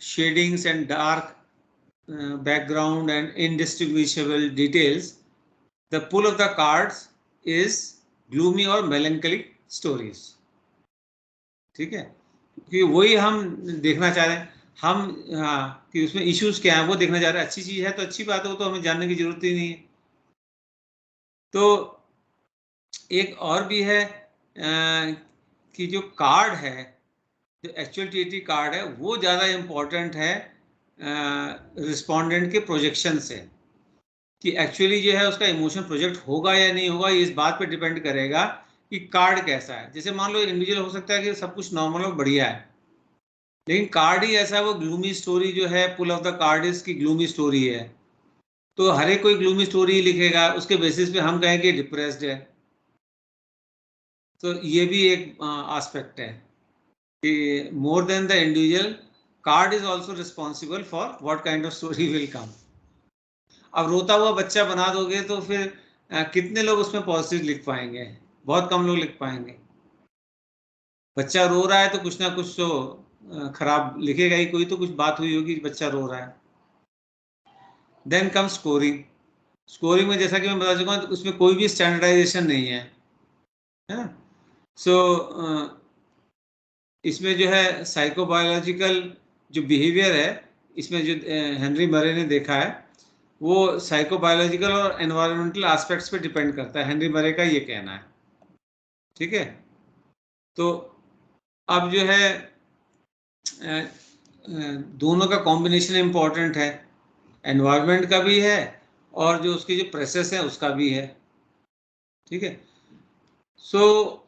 shadings and dark background and indistinguishable details, the pull of the cards is gloomy or melancholic stories. ठीक है, क्योंकि वही हम देखना चाह रहे हैं। हम हाँ कि उसमें इश्यूज क्या हैं वो देखना चाह रहे हैं। अच्छी चीज है तो अच्छी बात है, वो तो हमें जानने की जरूरत ही नहीं है। तो एक और भी है कि जो कार्ड है, जो एक्चुअल टीटी कार्ड है, वो ज़्यादा इम्पोर्टेंट है रिस्पोंडेंट के प्रोजेक्शन से, कि एक्चुअली जो है उसका इमोशन प्रोजेक्ट होगा या नहीं होगा, ये इस बात पे डिपेंड करेगा कि कार्ड कैसा है। जैसे मान लो इंडिविजुअल हो सकता है कि सब कुछ नॉर्मल और बढ़िया है, लेकिन कार्ड ही ऐसा है, वो ग्लूमी स्टोरी जो है, पुल ऑफ द कार्ड इज की ग्लूमी स्टोरी है, तो हर एक कोई ग्लूमी स्टोरी लिखेगा, उसके बेसिस पे हम कहें कि डिप्रेस्ड है। तो ये भी एक एस्पेक्ट है कि more than the individual, card is also responsible for what kind of story will come. अब रोता हुआ बच्चा बना दोगे तो फिर कितने लोग उसमें पॉजिटिव लिख पाएंगे, बहुत कम लोग लिख पाएंगे। बच्चा रो रहा है तो कुछ ना कुछ तो खराब लिखेगा ही, कोई तो कुछ बात हुई होगी बच्चा रो रहा है। Then come scoring. स्कोरिंग में जैसा कि मैं बता चुका हूँ उसमें कोई भी स्टैंडर्डाइजेशन नहीं है, है ना। सो इसमें जो है साइकोबायोलॉजिकल जो बिहेवियर है, इसमें जो हेनरी मरे ने देखा है, वो साइकोबायोलॉजिकल और एनवायरमेंटल एस्पेक्ट्स पे डिपेंड करता है, हेनरी मरे का ये कहना है। ठीक है। तो अब जो है दोनों का कॉम्बिनेशन इम्पोर्टेंट है, एनवायरमेंट का भी है और जो उसकी जो प्रोसेस है उसका भी है। ठीक है। सो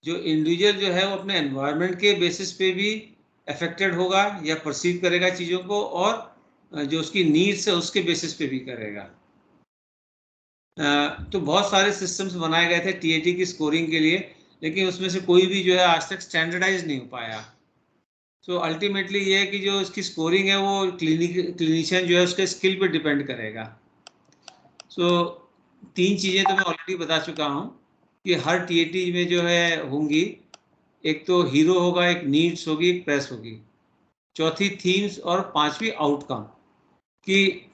जो इंडिविजुअल जो है वो अपने एनवायरनमेंट के बेसिस पे भी अफेक्टेड होगा या परसीव करेगा चीज़ों को, और जो उसकी नीड्स है उसके बेसिस पे भी करेगा। तो बहुत सारे सिस्टम्स बनाए गए थे टीएटी की स्कोरिंग के लिए, लेकिन उसमें से कोई भी जो है आज तक स्टैंडर्डाइज नहीं हो पाया। सो अल्टीमेटली ये है कि जो इसकी स्कोरिंग है वो क्लिनिशियन जो है उसके स्किल पे डिपेंड करेगा। सो 3 चीज़ें तो मैं ऑलरेडी बता चुका हूँ कि हर टीएटी में जो है होंगी। एक तो हीरो होगा, एक नीड्स होगी, एक प्रेस होगी, चौथी थीम्स, और पांचवी आउटकम। कि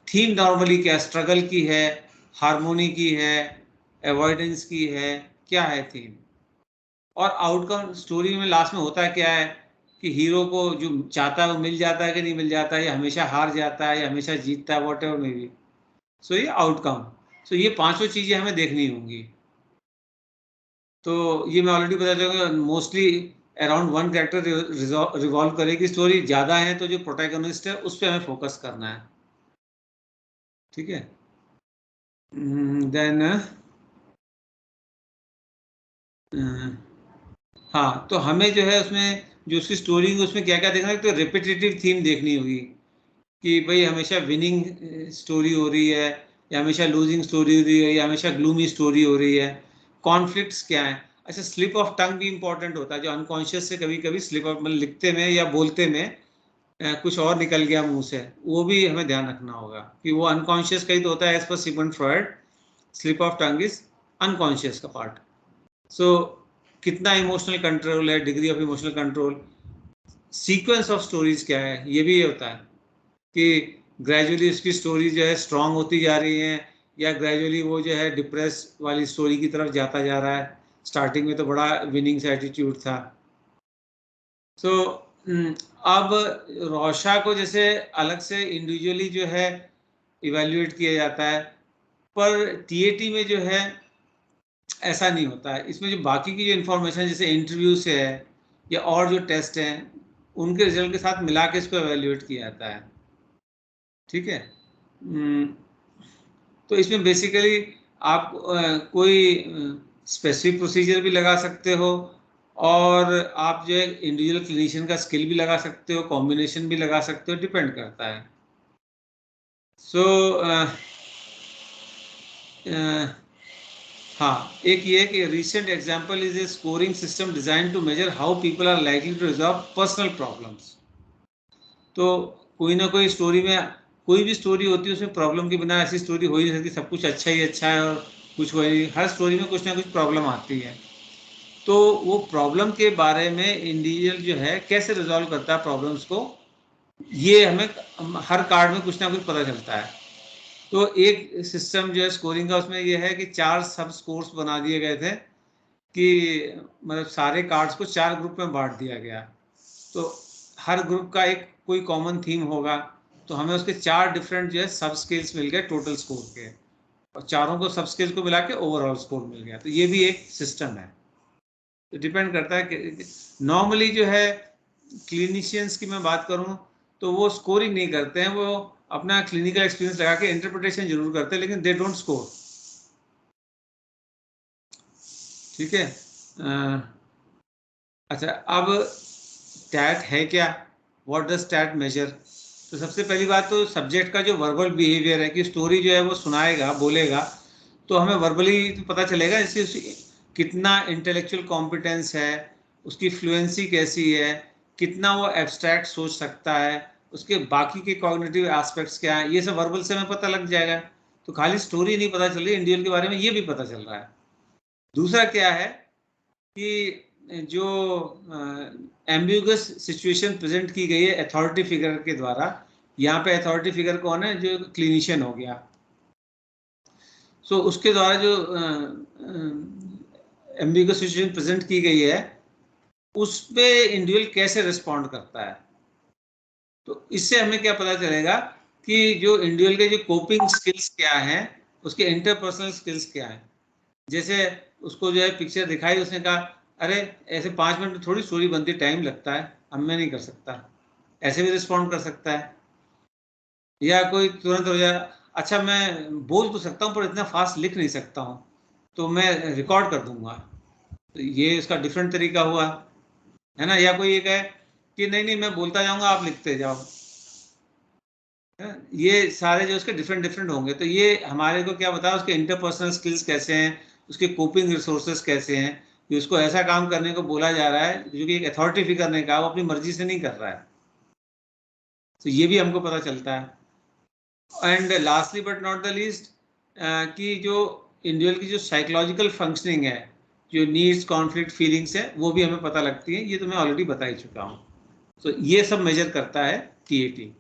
थीम नॉर्मली क्या, स्ट्रगल की है, हार्मोनी की है, अवॉइडेंस की है, क्या है थीम। और आउटकम स्टोरी में लास्ट में होता है क्या है कि हीरो को जो चाहता है वो मिल जाता है कि नहीं मिल जाता है, या हमेशा हार जाता है या हमेशा जीतता है, वॉट एवर मे बी। सो ये आउटकम। सो ये पांचों चीजें हमें देखनी होंगी। तो ये मैं ऑलरेडी बता दूंगा, मोस्टली अराउंड 1 कैरेक्टर रिवॉल्व करेगी स्टोरी। ज़्यादा है तो जो प्रोटैगनिस्ट है उस पर हमें फोकस करना है, ठीक है। देन हाँ, तो हमें जो है उसमें जो उसकी स्टोरी है उसमें क्या क्या देखना है, तो रिपीटेटिव थीम देखनी होगी कि भाई हमेशा विनिंग स्टोरी हो रही है या हमेशा लूजिंग स्टोरी हो रही है या हमेशा ग्लूमी स्टोरी हो रही है, कॉन्फ्लिक्ट्स क्या है। अच्छा, स्लिप ऑफ टंग भी इंपॉर्टेंट होता है, जो अनकॉन्शियस से कभी कभी स्लिप ऑफ, मतलब लिखते में या बोलते में कुछ और निकल गया मुंह से, वो भी हमें ध्यान रखना होगा कि वो अनकॉन्शियस का ही तो होता है। As per Sigmund Freud, slip of tongue is unconscious का पार्ट। सो कितना इमोशनल कंट्रोल है, degree of emotional control, sequence of stories क्या है, ये भी होता है कि ग्रेजुअली उसकी स्टोरी जो है स्ट्रांग होती जा रही है या ग्रेजुअली वो जो है डिप्रेस वाली स्टोरी की तरफ जाता जा रहा है। स्टार्टिंग में तो बड़ा विनिंग्स एटीट्यूड था। सो अब रोशा को जैसे अलग से इंडिविजुअली जो है इवेल्युएट किया जाता है, पर टीएटी में जो है ऐसा नहीं होता है। इसमें जो बाकी की जो इन्फॉर्मेशन जैसे इंटरव्यू से है या और जो टेस्ट हैं उनके रिजल्ट के साथ मिला के इसको एवेल्युएट किया जाता है, ठीक है। तो इसमें बेसिकली आप कोई स्पेसिफिक प्रोसीजर भी लगा सकते हो और आप जो है इंडिविजुअल क्लिनिशियन का स्किल भी लगा सकते हो, कॉम्बिनेशन भी लगा सकते हो, डिपेंड करता है। सो हाँ, एक ये कि recent example is a scoring system design to measure how people are likely to resolve personal problems. तो कोई ना कोई स्टोरी में, कोई भी स्टोरी होती है उसमें प्रॉब्लम के बिना ऐसी स्टोरी हो ही नहीं सकती। सब कुछ अच्छा ही अच्छा है और कुछ हो ही नहीं, हर स्टोरी में कुछ ना कुछ प्रॉब्लम आती है। तो वो प्रॉब्लम के बारे में इंडिविजुअल जो है कैसे रिजॉल्व करता है प्रॉब्लम्स को, ये हमें हर कार्ड में कुछ ना कुछ पता चलता है। तो एक सिस्टम जो है स्कोरिंग का, उसमें ये है कि 4 सब स्कोर्स बना दिए गए थे कि मतलब सारे कार्ड्स को 4 ग्रुप में बांट दिया गया। तो हर ग्रुप का एक कोई कॉमन थीम होगा, तो हमें उसके 4 डिफरेंट जो है सब स्केल्स मिल गए टोटल स्कोर के, और चारों को सब स्केल्स को मिला के ओवरऑल स्कोर मिल गया। तो ये भी एक सिस्टम है। तो डिपेंड करता है कि नॉर्मली जो है क्लिनिशियंस की मैं बात करूं तो वो स्कोरिंग नहीं करते हैं, वो अपना क्लिनिकल एक्सपीरियंस लगा के इंटरप्रिटेशन जरूर करते हैं, लेकिन दे डोंट स्कोर, ठीक है। अच्छा, अब टैट है क्या, व्हाट डज टैट मेजर। तो सबसे पहली बात तो सब्जेक्ट का जो वर्बल बिहेवियर है कि स्टोरी जो है वो सुनाएगा, बोलेगा, तो हमें वर्बली तो पता चलेगा इससे कितना इंटेलेक्चुअल कॉम्पिटेंस है, उसकी फ्लुएंसी कैसी है, कितना वो एब्स्ट्रैक्ट सोच सकता है, उसके बाकी के कॉग्निटिव एस्पेक्ट्स क्या हैं, ये सब वर्बल से हमें पता लग जाएगा। तो खाली स्टोरी नहीं पता चल रही, इंडिविजुअल के बारे में ये भी पता चल रहा है। दूसरा क्या है कि जो एम्बिगस सिचुएशन प्रेजेंट की गई है अथॉरिटी फिगर के द्वारा, यहाँ पे अथॉरिटी फिगर कौन है, जो क्लिनिशियन हो गया। सो उसके द्वारा जो एम्बिगस सिचुएशन प्रेजेंट की गई है उस पे इंडिविजुअल कैसे रिस्पॉन्ड करता है। तो इससे हमें क्या पता चलेगा कि जो इंडिविजुअल के जो कोपिंग स्किल्स क्या हैं, उसके इंटरपर्सनल स्किल्स क्या हैं। जैसे उसको जो है पिक्चर दिखाई, उसने कहा अरे ऐसे 5 मिनट में थोड़ी स्टोरी बनती, टाइम लगता है, अब मैं नहीं कर सकता, ऐसे भी रिस्पॉन्ड कर सकता है। या कोई तुरंत हो जाए, अच्छा मैं बोल तो सकता हूँ पर इतना फास्ट लिख नहीं सकता हूँ, तो मैं रिकॉर्ड कर दूंगा। तो ये इसका डिफरेंट तरीका हुआ, है ना। या कोई ये कहे कि नहीं नहीं मैं बोलता जाऊंगा आप लिखते जाओ, ये सारे जो उसके डिफरेंट डिफरेंट होंगे। तो ये हमारे को क्या बताया, उसके इंटरपर्सनल स्किल्स कैसे हैं, उसके कोपिंग रिसोर्सेज कैसे हैं, कि उसको ऐसा काम करने को बोला जा रहा है जो कि एक अथॉरिटी फिगर ने कहा, वो अपनी मर्जी से नहीं कर रहा है। तो ये भी हमको पता चलता है। And lastly but not the least, कि जो इंडिविजुअल की जो साइकोलॉजिकल फंक्शनिंग है, जो नीड्स कॉन्फ्लिक्ट फीलिंग्स है, वो भी हमें पता लगती है। ये तो मैं ऑलरेडी बता ही चुका हूँ। तो ये सब मेजर करता है टीएटी,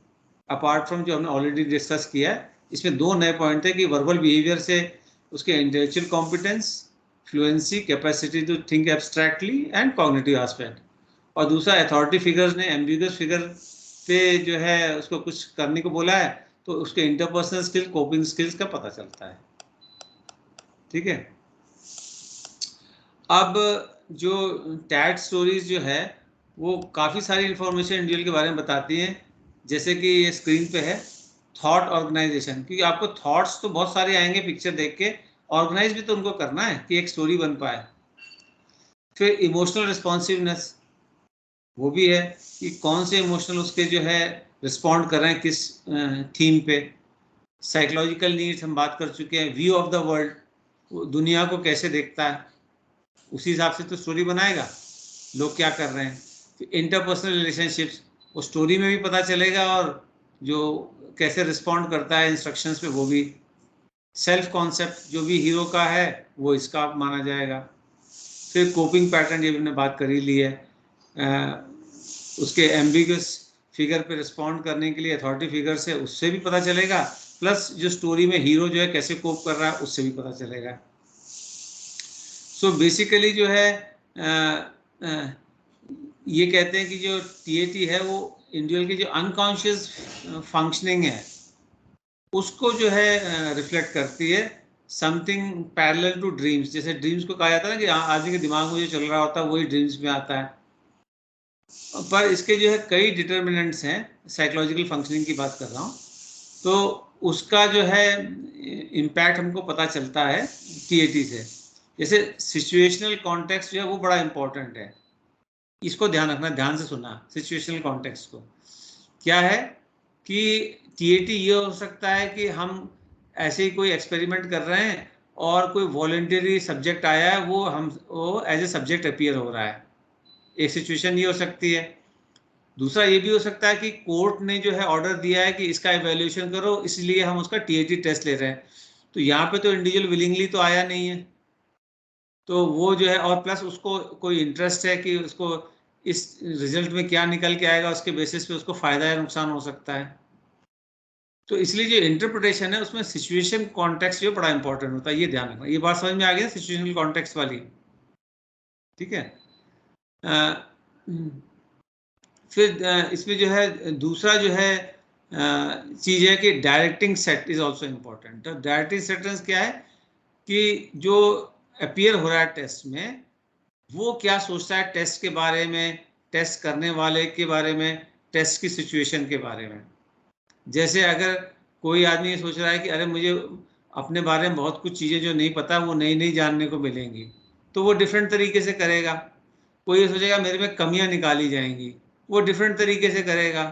अपार्ट फ्रॉम जो हमने ऑलरेडी डिस्कस किया है। इसमें 2 नए पॉइंट है कि वर्बल बिहेवियर से उसके intellectual competence, fluency, capacity to think abstractly and cognitive aspect, और दूसरा अथॉरिटी फिगर्स ने एम्बिगस फिगर पे जो है उसको कुछ करने को बोला है, तो उसके इंटरपर्सनल स्किल, कोपिंग स्किल्स का पता चलता है, ठीक है। अब जो टैट स्टोरीज जो है वो काफ़ी सारी इंफॉर्मेशन इंडिविजुअल के बारे में बताती हैं, जैसे कि ये स्क्रीन पे है थॉट ऑर्गेनाइजेशन, क्योंकि आपको थॉट्स तो बहुत सारे आएंगे पिक्चर देख के, ऑर्गेनाइज भी तो उनको करना है कि एक स्टोरी बन पाए। फिर इमोशनल रिस्पॉन्सिवनेस, वो भी है कि कौन से इमोशनल उसके जो है रिस्पॉन्ड कर रहे हैं किस थीम पे। साइकोलॉजिकल नीड्स हम बात कर चुके हैं। व्यू ऑफ द वर्ल्ड, वो दुनिया को कैसे देखता है, उसी हिसाब से तो स्टोरी बनाएगा लोग क्या कर रहे हैं। फिर इंटरपर्सनल रिलेशनशिप्स, वो स्टोरी में भी पता चलेगा, और जो कैसे रिस्पॉन्ड करता है इंस्ट्रक्शंस पे वो भी। सेल्फ कॉन्सेप्ट जो भी हीरो का है वो इसका माना जाएगा। फिर कोपिंग पैटर्न, ये हमने बात कर ही ली है। उसके एम्बिगस फिगर पे रिस्पॉन्ड करने के लिए अथॉरिटी फिगर से, उससे भी पता चलेगा, प्लस जो स्टोरी में हीरो जो है कैसे कोप कर रहा है उससे भी पता चलेगा। सो बेसिकली जो है ये कहते हैं कि जो टीएटी है वो इंडिविजुअल की जो अनकॉन्शियस फंक्शनिंग है उसको जो है रिफ्लेक्ट करती है। समथिंग पैरेलल टू ड्रीम्स, जैसे ड्रीम्स को कहा जाता है ना कि आदमी के दिमाग में जो चल रहा होता है वही ड्रीम्स में आता है। पर इसके जो है कई डिटर्मिनेंट्स हैं, साइकोलॉजिकल फंक्शनिंग की बात कर रहा हूँ, तो उसका जो है इम्पैक्ट हमको पता चलता है टीएटी से। जैसे सिचुएशनल कॉन्टेक्स्ट जो है वो बड़ा इंपॉर्टेंट है, इसको ध्यान रखना, ध्यान से सुनना। सिचुएशनल कॉन्टेक्स्ट को क्या है कि टीएटी ये हो सकता है कि हम ऐसे ही कोई एक्सपेरिमेंट कर रहे हैं और कोई वॉलंटरी सब्जेक्ट आया है, वो एज ए सब्जेक्ट अपीयर हो रहा है, एक सिचुएशन ये हो सकती है। दूसरा ये भी हो सकता है कि कोर्ट ने जो है ऑर्डर दिया है कि इसका एवेल्यूएशन करो, इसलिए हम उसका टीएटी टेस्ट ले रहे हैं। तो यहाँ पे तो इंडिविजुअल विलिंगली तो आया नहीं है, तो वो जो है, और प्लस उसको कोई इंटरेस्ट है कि उसको इस रिजल्ट में क्या निकल के आएगा, उसके बेसिस पे उसको फायदा या नुकसान हो सकता है। तो इसलिए जो इंटरप्रिटेशन है उसमें सिचुएशन कॉन्टेक्स्ट जो बड़ा इंपॉर्टेंट होता है, ये ध्यान रखना। ये बात समझ में आ गई सिचुएशनल कॉन्टेक्स्ट वाली? ठीक है। फिर इसमें जो है दूसरा जो है चीज़ है कि directing set is also important. तो डायरेक्टिंग सेट क्या है कि जो अपीयर हो रहा है टेस्ट में वो क्या सोचता है टेस्ट के बारे में, टेस्ट करने वाले के बारे में, टेस्ट की सिचुएशन के बारे में। जैसे अगर कोई आदमी ये सोच रहा है कि अरे मुझे अपने बारे में बहुत कुछ चीज़ें जो नहीं पता वो नई नई जानने को मिलेंगी, तो वो डिफरेंट तरीके से करेगा। कोई ये सोचेगा मेरे में कमियां निकाली जाएंगी, वो डिफरेंट तरीके से करेगा।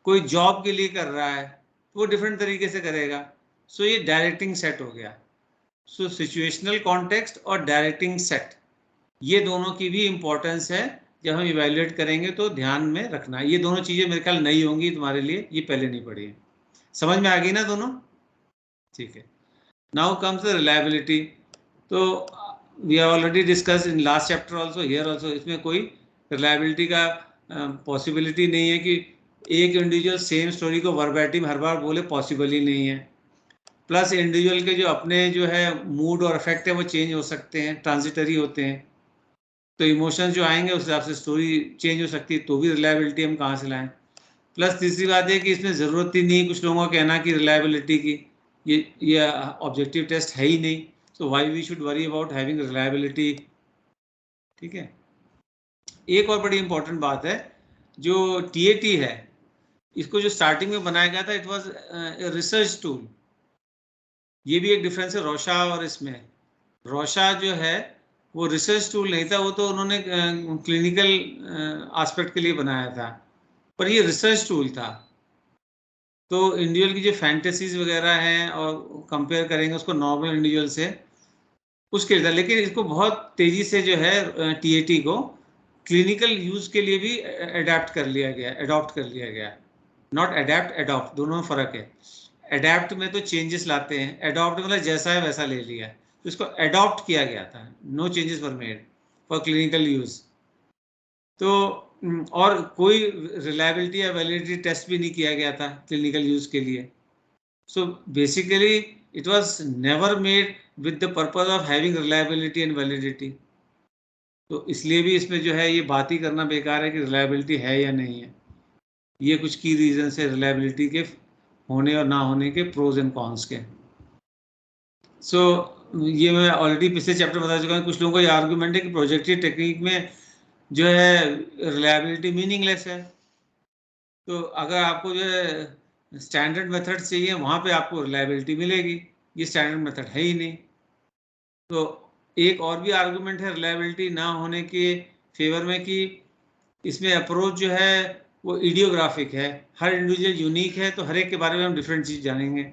कोई जॉब के लिए कर रहा है वो डिफरेंट तरीके से करेगा। सो ये डायरेक्टिंग सेट हो गया। सो सिचुएशनल कॉन्टेक्स्ट और डायरेक्टिंग सेट, ये दोनों की भी इंपॉर्टेंस है। जब हम इवेल्युएट करेंगे तो ध्यान में रखना, ये दोनों चीज़ें मेरे ख्याल नई होंगी तुम्हारे लिए, ये पहले नहीं पढ़ी है। समझ में आ गई ना दोनों? ठीक है। Now comes the reliability. तो we have already discuss in last chapter also, here also. इसमें कोई रिलायबिलिटी का पॉसिबिलिटी नहीं है कि एक इंडिविजुअल सेम स्टोरी को वर्बैटिम हर बार बोले, पॉसिबल ही नहीं है। प्लस इंडिविजुअल के जो अपने जो है मूड और अफेक्ट है वो चेंज हो सकते हैं, ट्रांजिटरी होते हैं। तो इमोशंस जो आएंगे उस हिसाब से स्टोरी चेंज हो सकती है, तो भी रिलायबिलिटी हम कहाँ से लाएं। प्लस तीसरी बात है कि इसमें ज़रूरत ही नहीं कुछ लोगों का कहना कि रिलायबिलिटी की ये ऑब्जेक्टिव टेस्ट है ही नहीं, so why we should worry about having reliability. ठीक है। एक और बड़ी इंपॉर्टेंट बात है, जो टीएटी है इसको जो स्टार्टिंग में बनाया गया था, इट वाज रिसर्च टूल। ये भी एक डिफरेंस है रोशा और इसमें। रोशा जो है वो रिसर्च टूल नहीं था, वो तो उन्होंने क्लिनिकल एस्पेक्ट के लिए बनाया था, पर ये रिसर्च टूल था। तो इंडिविजुअल की जो फैंटेसीज वगैरह हैं और कंपेयर करेंगे उसको नॉर्मल इंडिविजुअल से, उसके लिए था। लेकिन इसको बहुत तेजी से जो है टीएटी को क्लिनिकल यूज के लिए भी अडॉप्ट कर लिया गया। नॉट अडेप्ट, अडॉप्ट, दोनों में फर्क है। अडेप्ट में तो चेंजेस लाते हैं, अडॉप्ट मतलब जैसा है वैसा ले लिया, तो इसको अडॉप्ट किया गया था। No changes were made for clinical use. तो और कोई रिलायबिलिटी या वैलिडिटी टेस्ट भी नहीं किया गया था क्लिनिकल यूज के लिए। So basically it was never made with the purpose of having reliability and validity. तो इसलिए भी इसमें जो है ये बात ही करना बेकार है कि रिलायबिलिटी है या नहीं है। ये कुछ की रीजन है रिलायबिलिटी के होने और ना होने के, प्रोज एंड कॉन्स के। सो ये मैं ऑलरेडी पिछले चैप्टर बता चुका हूँ, कुछ लोगों का ये आर्गुमेंट है कि प्रोजेक्टिव टेक्निक में जो है रिलायबिलिटी मीनिंगलेस है। तो अगर आपको जो है स्टैंडर्ड मेथड चाहिए वहाँ पे आपको रिलायबिलिटी मिलेगी, ये स्टैंडर्ड मेथड है ही नहीं। तो एक और भी आर्गुमेंट है रिलायबिलिटी ना होने के फेवर में कि इसमें अप्रोच जो है वो इडियोग्राफिक है, हर इंडिविजुअल यूनिक है, तो हर एक के बारे में हम डिफरेंट चीज़ जानेंगे।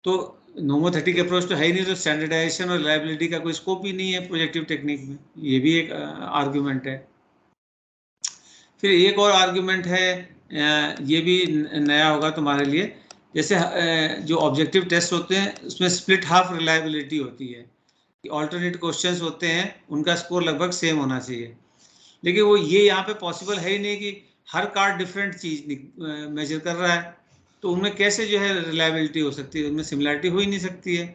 तो नोमोथेटिक अप्रोच तो है ही नहीं, तो स्टैंडर्डाइजेशन और रिलायबिलिटी का कोई स्कोप ही नहीं है प्रोजेक्टिव टेक्निक में। ये भी एक आर्गुमेंट है। फिर एक और आर्गुमेंट है, ये भी नया होगा तुम्हारे लिए। जैसे जो ऑब्जेक्टिव टेस्ट होते हैं उसमें स्प्लिट हाफ रिलायबिलिटी होती है कि ऑल्टरनेट क्वेश्चंस होते हैं, उनका स्कोर लगभग सेम होना चाहिए। लेकिन वो ये यहाँ पे पॉसिबल है ही नहीं कि हर कार्ड डिफरेंट चीज मेजर कर रहा है, तो उनमें कैसे जो है रिलायबिलिटी हो सकती है, उनमें सिमिलरिटी हो ही नहीं सकती है।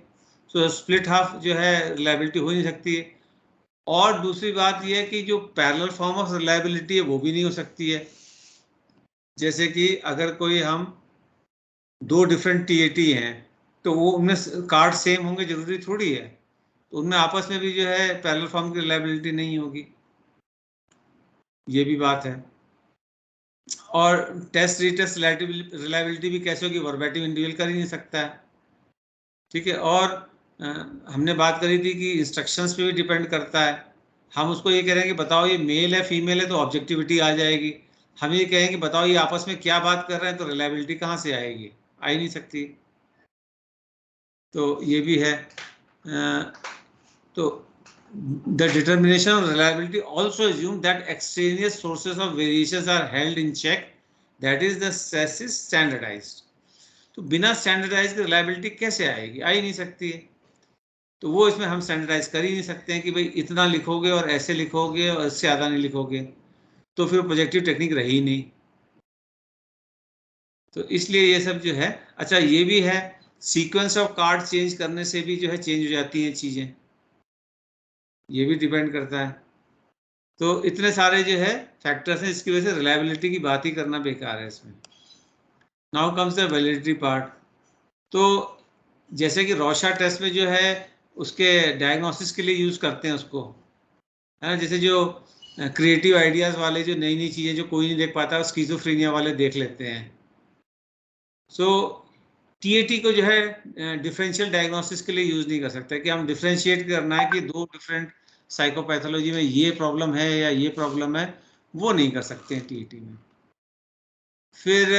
सो स्प्लिट हाफ जो है रिलायबिलिटी हो ही नहीं सकती है। और दूसरी बात यह है कि जो पैरेलल फॉर्म ऑफ रिलायबिलिटी है वो भी नहीं हो सकती है। जैसे कि अगर कोई हम दो डिफरेंट टीएटी हैं तो वो उनमें कार्ड सेम होंगे जरूरी थोड़ी है, तो उनमें आपस में भी जो है पैरेलल फॉर्म की रिलायबिलिटी नहीं होगी, ये भी बात है। और टेस्ट रीटेस्ट रिलायबिलिटी भी कैसे होगी, वर्बेटिम इंडिविजुअल कर ही नहीं सकता है। ठीक है। और हमने बात करी थी कि इंस्ट्रक्शंस पे भी डिपेंड करता है। हम उसको ये कह रहे हैं कि बताओ ये मेल है फीमेल है, तो ऑब्जेक्टिविटी आ जाएगी। हम ये कहें कि बताओ ये आपस में क्या बात कर रहे हैं, तो रिलायबिलिटी कहाँ से आएगी, आ ही नहीं सकती। तो ये भी है। तो the determination of reliability also assumes that extraneous sources of variations are held in check, that is the stress is standardized। तो बिना स्टैंडर्डाइज की रिलायबिलिटी कैसे आएगी, आ ही नहीं सकती है। तो वो इसमें हम स्टैंडर्डाइज कर ही नहीं सकते हैं कि भाई इतना लिखोगे और ऐसे लिखोगे और इससे ज़्यादा नहीं लिखोगे, तो फिर प्रोजेक्टिव टेक्निक रही ही नहीं। तो इसलिए ये सब जो है, अच्छा ये भी है, सीक्वेंस ऑफ कार्ड चेंज करने से भी जो है चेंज हो जाती हैं चीज़ें, ये भी डिपेंड करता है। तो इतने सारे जो है फैक्टर्स हैं, इसकी वजह से रिलायबिलिटी की बात ही करना बेकार है इसमें। Now comes the validity part. तो जैसे कि रोशा टेस्ट में जो है उसके डायग्नोसिस के लिए यूज़ करते हैं उसको, है ना। जैसे जो क्रिएटिव आइडियाज़ वाले, जो नई नई चीज़ें जो कोई नहीं देख पाता, स्किज़ोफ्रेनिया वाले देख लेते हैं। सो टीएटी को जो है डिफरेंशियल डायग्नोसिस के लिए यूज़ नहीं कर सकते कि हम डिफरेंशिएट करना है कि दो डिफरेंट साइकोपैथोलॉजी में ये प्रॉब्लम है या ये प्रॉब्लम है, वो नहीं कर सकते हैं टीएटी में। फिर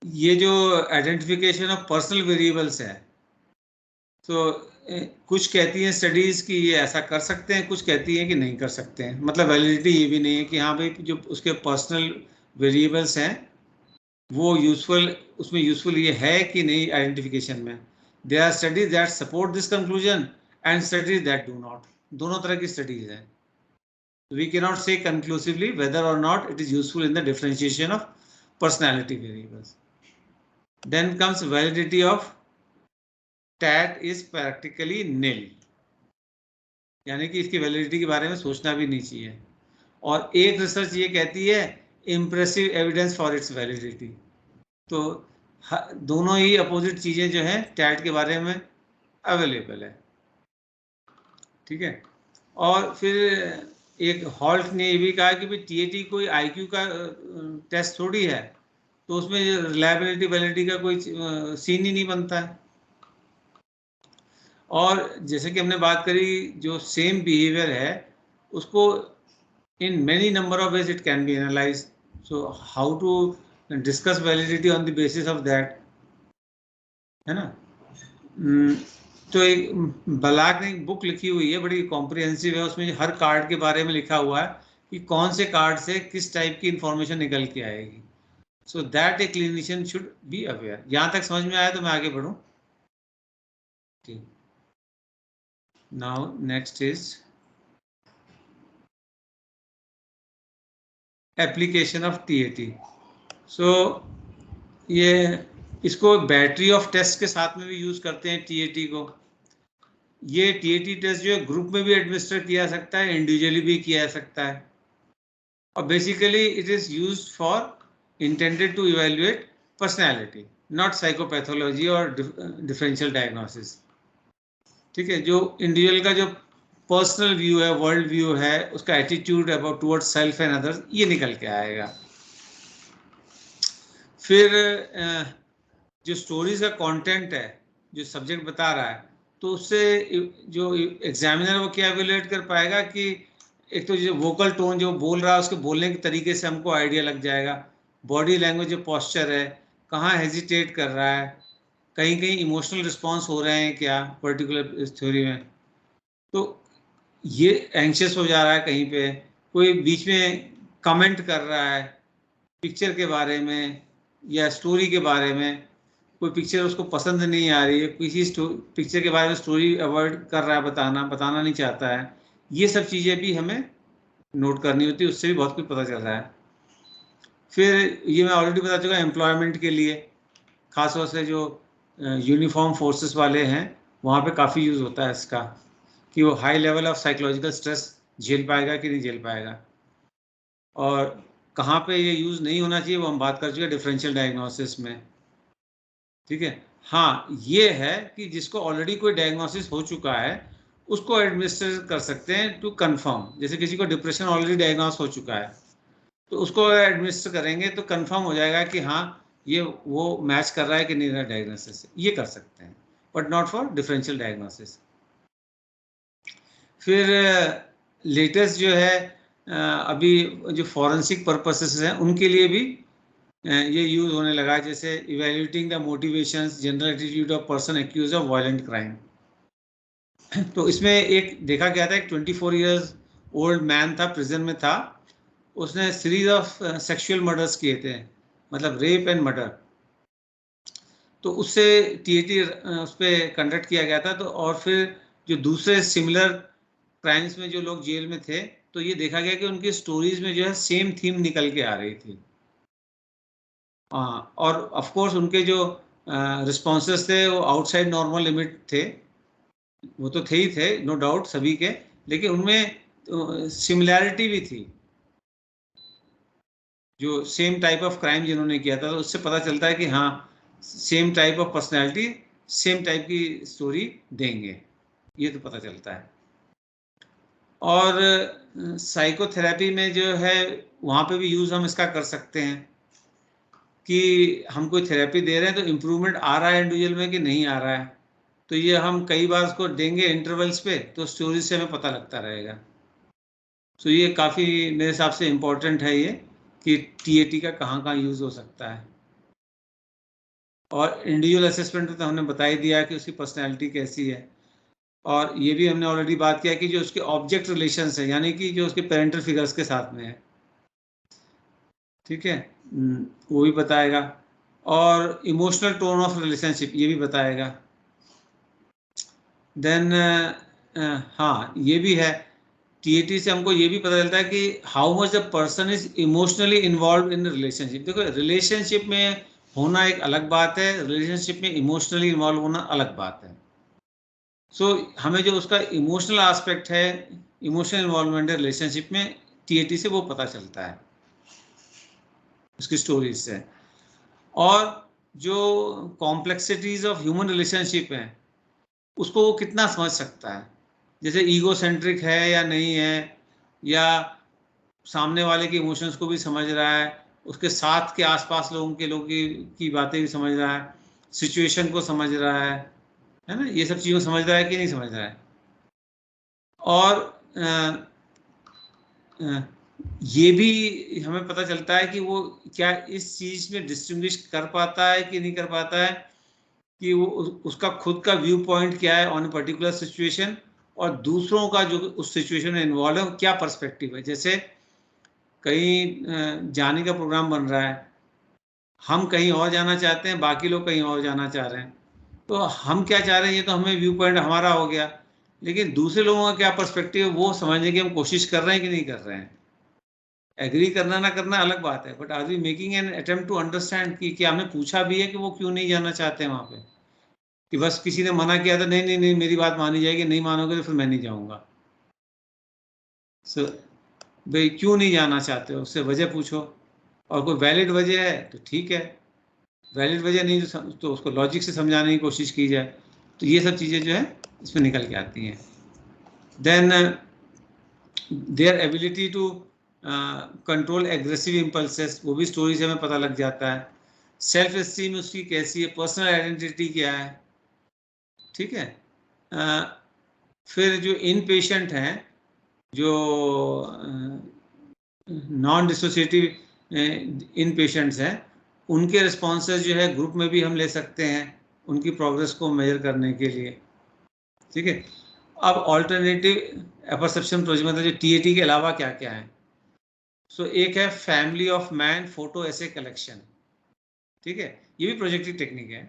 ये जो आइडेंटिफिकेशन ऑफ पर्सनल वेरिएबल्स है, तो कुछ कहती हैं स्टडीज़ कि ये ऐसा कर सकते हैं, कुछ कहती हैं कि नहीं कर सकते हैं। मतलब वैलिडिटी ये भी नहीं है कि हाँ भाई जो उसके पर्सनल वेरिएबल्स हैं वो यूजफुल, उसमें यूजफुल ये है कि नहीं आइडेंटिफिकेशन में। There are studies that support this conclusion and studies that do not. दोनों तरह की स्टडीज हैं। We can not say conclusively whether or not it is useful in the differentiation of personality variables. Then comes validity of TAT is practically nil, यानी कि इसकी validity के बारे में सोचना भी नहीं चाहिए। और एक रिसर्च ये कहती है impressive evidence for its validity. तो दोनों ही अपोजिट चीज़ें जो हैं टैट के बारे में अवेलेबल है। ठीक है। और फिर एक हॉल्ट ने ये भी कहा कि भाई टीएटी कोई आईक्यू का टेस्ट थोड़ी है, तो उसमें रिलायबिलिटी वैलिडिटी का कोई सीन ही नहीं बनता है। और जैसे कि हमने बात करी, जो सेम बिहेवियर है उसको in many number of ways it can be analyzed. So how to discuss validity on the basis of that, है ना। तो एक बलाक ने एक बुक लिखी हुई है, बड़ी कॉम्प्रिहेंसिव है, उसमें हर कार्ड के बारे में लिखा हुआ है कि कौन से कार्ड से किस टाइप की इंफॉर्मेशन निकल के आएगी। So that a clinician should be aware. यहाँ तक समझ में आया तो मैं आगे बढ़ूँ। ठीक, now next is application of TAT. So ये इसको बैटरी ऑफ टेस्ट के साथ में भी यूज करते हैं टीएटी को। ये टीएटी टेस्ट जो है ग्रुप में भी एडमिनिस्टर किया जा सकता है, इंडिविजुअली भी किया जा सकता है। और basically it is used for intended to evaluate personality. Not psychopathology और डिफरेंशियल डायग्नोसिस। ठीक है, जो इंडिविजुअल का जो पर्सनल व्यू है, वर्ल्ड व्यू है, उसका attitude about towards self and others, ये निकल के आएगा। फिर जो स्टोरीज का कंटेंट है, जो सब्जेक्ट बता रहा है, तो उससे जो एग्जामिनर वो क्या एवेल्युएट कर पाएगा कि एक तो जो वोकल टोन जो बोल रहा है उसके बोलने के तरीके से हमको आइडिया लग जाएगा, बॉडी लैंग्वेज जो पोस्चर है, कहाँ हेजिटेट कर रहा है, कहीं कहीं इमोशनल रिस्पॉन्स हो रहे हैं क्या पर्टिकुलर थ्योरी में, तो ये एंशियस हो जा रहा है कहीं पे, कोई बीच में कमेंट कर रहा है पिक्चर के बारे में या स्टोरी के बारे में, कोई पिक्चर उसको पसंद नहीं आ रही है, किसी पिक्चर के बारे में स्टोरी अवॉइड कर रहा है, बताना नहीं चाहता है, ये सब चीज़ें भी हमें नोट करनी होती है, उससे भी बहुत कुछ पता चल रहा है। फिर ये मैं ऑलरेडी बता चुका, एम्प्लॉयमेंट के लिए खासतौर से जो यूनिफॉर्म फोर्सेस वाले हैं वहाँ पे काफ़ी यूज़ होता है इसका, कि वो high level of psychological stress झेल पाएगा कि नहीं झेल पाएगा। और कहाँ पे ये यूज़ नहीं होना चाहिए वो हम बात कर चुके हैं डिफरेंशियल डायग्नोसिस में। ठीक है, हाँ ये है कि जिसको ऑलरेडी कोई डायग्नोसिस हो चुका है उसको एडमिनिस्टर कर सकते हैं टू कंफर्म, जैसे किसी को डिप्रेशन ऑलरेडी डायग्नोस हो चुका है तो उसको एडमिनिस्टर करेंगे तो कंफर्म हो जाएगा कि हाँ ये वो मैच कर रहा है कि नहीं रहा डायग्नोसिस, ये कर सकते हैं, but not for differential diagnosis. फिर लेटेस्ट जो है अभी जो फॉरेंसिक पर्पसेस हैं उनके लिए भी ये यूज होने लगा है, जैसे evaluating the motivations, general attitude of person accuse of violent crime. तो इसमें एक देखा गया था, एक 24 ईयर्स ओल्ड मैन था, प्रिजन में था, उसने सीरीज ऑफ सेक्सुअल मर्डर्स किए थे, मतलब रेप एंड मर्डर। तो उससे टीएटी उस पर कंडक्ट किया गया था। तो और फिर जो दूसरे सिमिलर क्राइम्स में जो लोग जेल में थे तो ये देखा गया कि उनकी स्टोरीज में जो है सेम थीम निकल के आ रही थी। हाँ, और ऑफ कोर्स उनके जो रिस्पॉन्सेस थे वो आउटसाइड नॉर्मल लिमिट थे, वो तो थे ही थे नो डाउट सभी के, लेकिन उनमें सिमिलैरिटी भी थी, जो सेम टाइप ऑफ क्राइम जिन्होंने किया था, तो उससे पता चलता है कि हाँ same type of personality, same type की स्टोरी देंगे, ये तो पता चलता है। और साइकोथेरेपी में जो है वहाँ पे भी यूज़ हम इसका कर सकते हैं कि हम कोई थेरेपी दे रहे हैं तो इम्प्रूवमेंट आ रहा है इंडिविजुअल में कि नहीं आ रहा है, तो ये हम कई बार उसको देंगे इंटरवल्स पे, तो स्टोरी से हमें पता लगता रहेगा। तो ये काफ़ी मेरे हिसाब से इम्पोर्टेंट है ये कि टीएटी का कहाँ कहाँ यूज़ हो सकता है। और इंडिविजुअल असेसमेंट तो हमने बता ही दिया कि उसकी पर्सनैलिटी कैसी है, और ये भी हमने ऑलरेडी बात किया कि जो उसके ऑब्जेक्ट रिलेशंस है, यानी कि जो उसके पेरेंटल फिगर्स के साथ में है, ठीक है, वो भी बताएगा। और इमोशनल टोन ऑफ रिलेशनशिप ये भी बताएगा। देन हाँ ये भी है, टीएटी से हमको ये भी पता चलता है कि how much the person is emotionally involve in relationship. देखो रिलेशनशिप में होना एक अलग बात है, रिलेशनशिप में इमोशनली इन्वॉल्व होना अलग बात है। सो हमें जो उसका इमोशनल एस्पेक्ट है, इमोशनल इन्वॉल्वमेंट है रिलेशनशिप में, टीएटी से वो पता चलता है उसकी स्टोरीज से। और जो कॉम्प्लेक्सिटीज ऑफ ह्यूमन रिलेशनशिप है उसको वो कितना समझ सकता है, जैसे ईगो सेंट्रिक है या नहीं है, या सामने वाले के इमोशंस को भी समझ रहा है, उसके साथ के आसपास लोगों की बातें भी समझ रहा है, सिचुएशन को समझ रहा है ना, ये सब चीज़ों को समझ रहा है कि नहीं समझ रहा है। और ये भी हमें पता चलता है कि वो क्या इस चीज़ में डिस्टिंग्विश कर पाता है कि नहीं कर पाता है, कि वो उसका खुद का व्यू पॉइंट क्या है ऑन पर्टिकुलर सिचुएशन, और दूसरों का जो उस सिचुएशन में इन्वॉल्व है क्या पर्सपेक्टिव है। जैसे कहीं जाने का प्रोग्राम बन रहा है, हम कहीं और जाना चाहते हैं, बाकी लोग कहीं और जाना चाह रहे हैं, तो हम क्या चाह रहे हैं ये तो हमें व्यू पॉइंट हमारा हो गया, लेकिन दूसरे लोगों का क्या पर्सपेक्टिव है वो समझने की हम कोशिश कर रहे हैं कि नहीं कर रहे हैं। एग्री करना ना करना अलग बात है, but are we making an attempt to understand कि क्या हमने पूछा भी है कि वो क्यों नहीं जाना चाहते हैं वहाँ पे, कि बस किसी ने मना किया था, नहीं नहीं नहीं मेरी बात मानी जाएगी, नहीं मानोगे तो फिर मैं नहीं जाऊँगा। सो भाई क्यों नहीं जाना चाहते हो, उससे वजह पूछो, और कोई वैलिड वजह है तो ठीक है, वैलिड वजह नहीं तो उसको लॉजिक से समझाने की कोशिश की जाए, तो ये सब चीज़ें जो है इसमें निकल के आती हैं। Then their ability to control aggressive impulses, वो भी स्टोरी से हमें पता लग जाता है। सेल्फ एस्टीम उसकी कैसी है, पर्सनल आइडेंटिटी क्या है, ठीक है। फिर जो इन पेशेंट हैं, जो नॉन डिसोसिएटिव इन पेशेंट्स हैं, उनके रिस्पॉन्सेज जो है ग्रुप में भी हम ले सकते हैं उनकी प्रोग्रेस को मेजर करने के लिए, ठीक है। अब ऑल्टरनेटिव अपरसेप्शन प्रोजेक्ट मतलब जो टीएटी के अलावा क्या क्या है, सो एक है family of man photo essay collection, ठीक है, ये भी प्रोजेक्टिव टेक्निक है।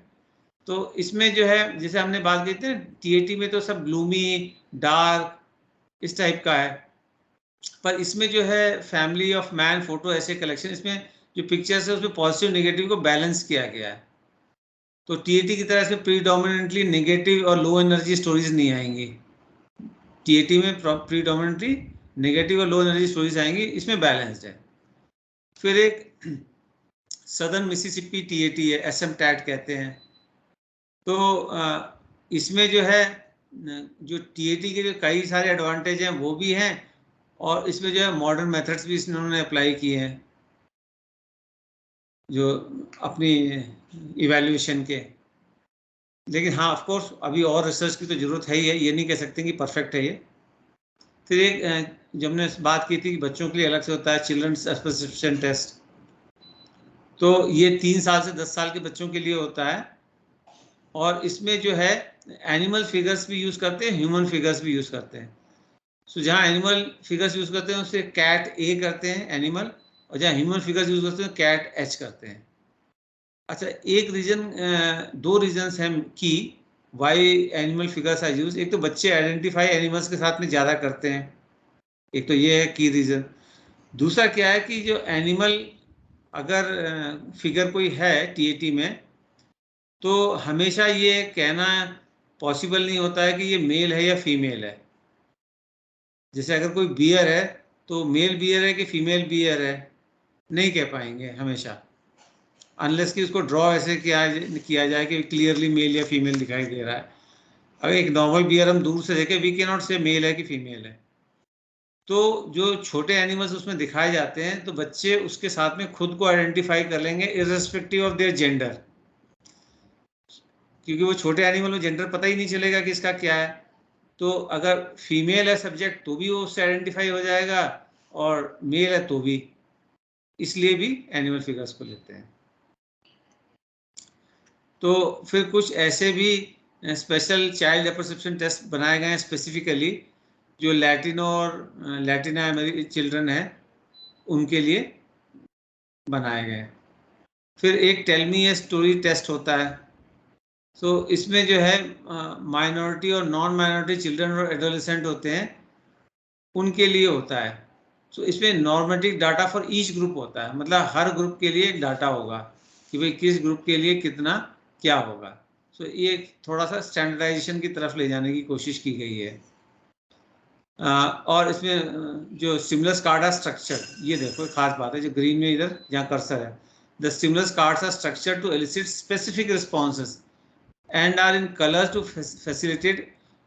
तो इसमें जो है जैसे हमने बात की थी टीएटी में तो सब ग्लूमी डार्क इस टाइप का है, पर इसमें जो है फैमिली ऑफ मैन फोटो ऐसे कलेक्शन, इसमें जो पिक्चर्स है उसमें पॉजिटिव नेगेटिव को बैलेंस किया गया है। तो टीएटी की तरह इसमें प्रीडोमिनेंटली नेगेटिव और लो एनर्जी स्टोरीज नहीं आएंगी, टीएटी में प्रीडोमिनेंटली नेगेटिव और लो एनर्जी स्टोरीज आएंगी, इसमें बैलेंस्ड है। फिर एक सदर्न मिसिसिपी टीएटी है, एसएम टैट कहते हैं। तो इसमें जो है जो टीएटी के जो कई सारे एडवांटेज हैं वो भी हैं, और इसमें जो है मॉडर्न मेथड्स भी इन्होंने अप्लाई किए हैं जो अपनी इवैल्यूएशन के। लेकिन हाँ ऑफ कोर्स अभी और रिसर्च की तो ज़रूरत है ही है, ये नहीं कह सकते कि परफेक्ट है ये। फिर एक जब हमने बात की थी कि बच्चों के लिए अलग से होता है चिल्ड्रंस परसेप्शन टेस्ट, तो ये 3 साल से 10 साल के बच्चों के लिए होता है, और इसमें जो है एनिमल फिगर्स भी यूज़ करते हैं, ह्यूमन फिगर्स भी यूज़ करते हैं। सो जहाँ एनिमल फिगर्स यूज़ करते हैं उससे कैट ए करते हैं एनिमल, और जहाँ ह्यूमन फिगर्स यूज़ करते हैं कैट एच करते हैं। अच्छा, एक रीजन, 2 रीजन्स हैं कि why animal figures are use. एक तो बच्चे आइडेंटिफाई एनिमल्स के साथ में ज़्यादा करते हैं, एक तो ये है की रीज़न। दूसरा क्या है कि जो एनिमल अगर फिगर कोई है टीएटी में, तो हमेशा ये कहना पॉसिबल नहीं होता है कि ये मेल है या फीमेल है। जैसे अगर कोई बियर है तो मेल बियर है कि फीमेल बियर है, नहीं कह पाएंगे हमेशा, अनलेस कि उसको ड्रॉ ऐसे किया जाए कि क्लियरली मेल या फीमेल दिखाई दे रहा है। अगर एक नॉर्मल बियर हम दूर से देखें, वी कैन नॉट से मेल है कि फीमेल है। तो जो छोटे एनिमल्स उसमें दिखाए जाते हैं तो बच्चे उसके साथ में खुद को आइडेंटिफाई कर लेंगे इर्रेस्पेक्टिव ऑफ देयर जेंडर, क्योंकि वो छोटे एनिमल में जेंडर पता ही नहीं चलेगा कि इसका क्या है। तो अगर फीमेल है सब्जेक्ट तो भी वो उससे आइडेंटिफाई हो जाएगा, और मेल है तो भी, इसलिए भी एनिमल फिगर्स को लेते हैं। तो फिर कुछ ऐसे भी स्पेशल चाइल्ड अपरसेप्शन टेस्ट बनाए गए हैं स्पेसिफिकली जो लैटिनो और लैटिना अमेरिकन चिल्ड्रन हैं उनके लिए बनाए गए हैं। फिर एक tell me a story test होता है। सो इसमें जो है माइनॉरिटी और नॉन माइनॉरिटी चिल्ड्रन और एडोलेसेंट होते हैं, उनके लिए होता है। सो इसमें normative data for each group होता है, मतलब हर ग्रुप के लिए एक डाटा होगा कि भाई किस ग्रुप के लिए कितना क्या होगा। सो ये थोड़ा सा स्टैंडर्डाइजेशन की तरफ ले जाने की कोशिश की गई है। और इसमें जो स्टिमुलस कार्ड है स्ट्रक्चर, ये देखो खास बात है जो ग्रीन में इधर जहाँ कर्सर है, the stimulus cards are structure to elicit specific responses and are in colors to facilitate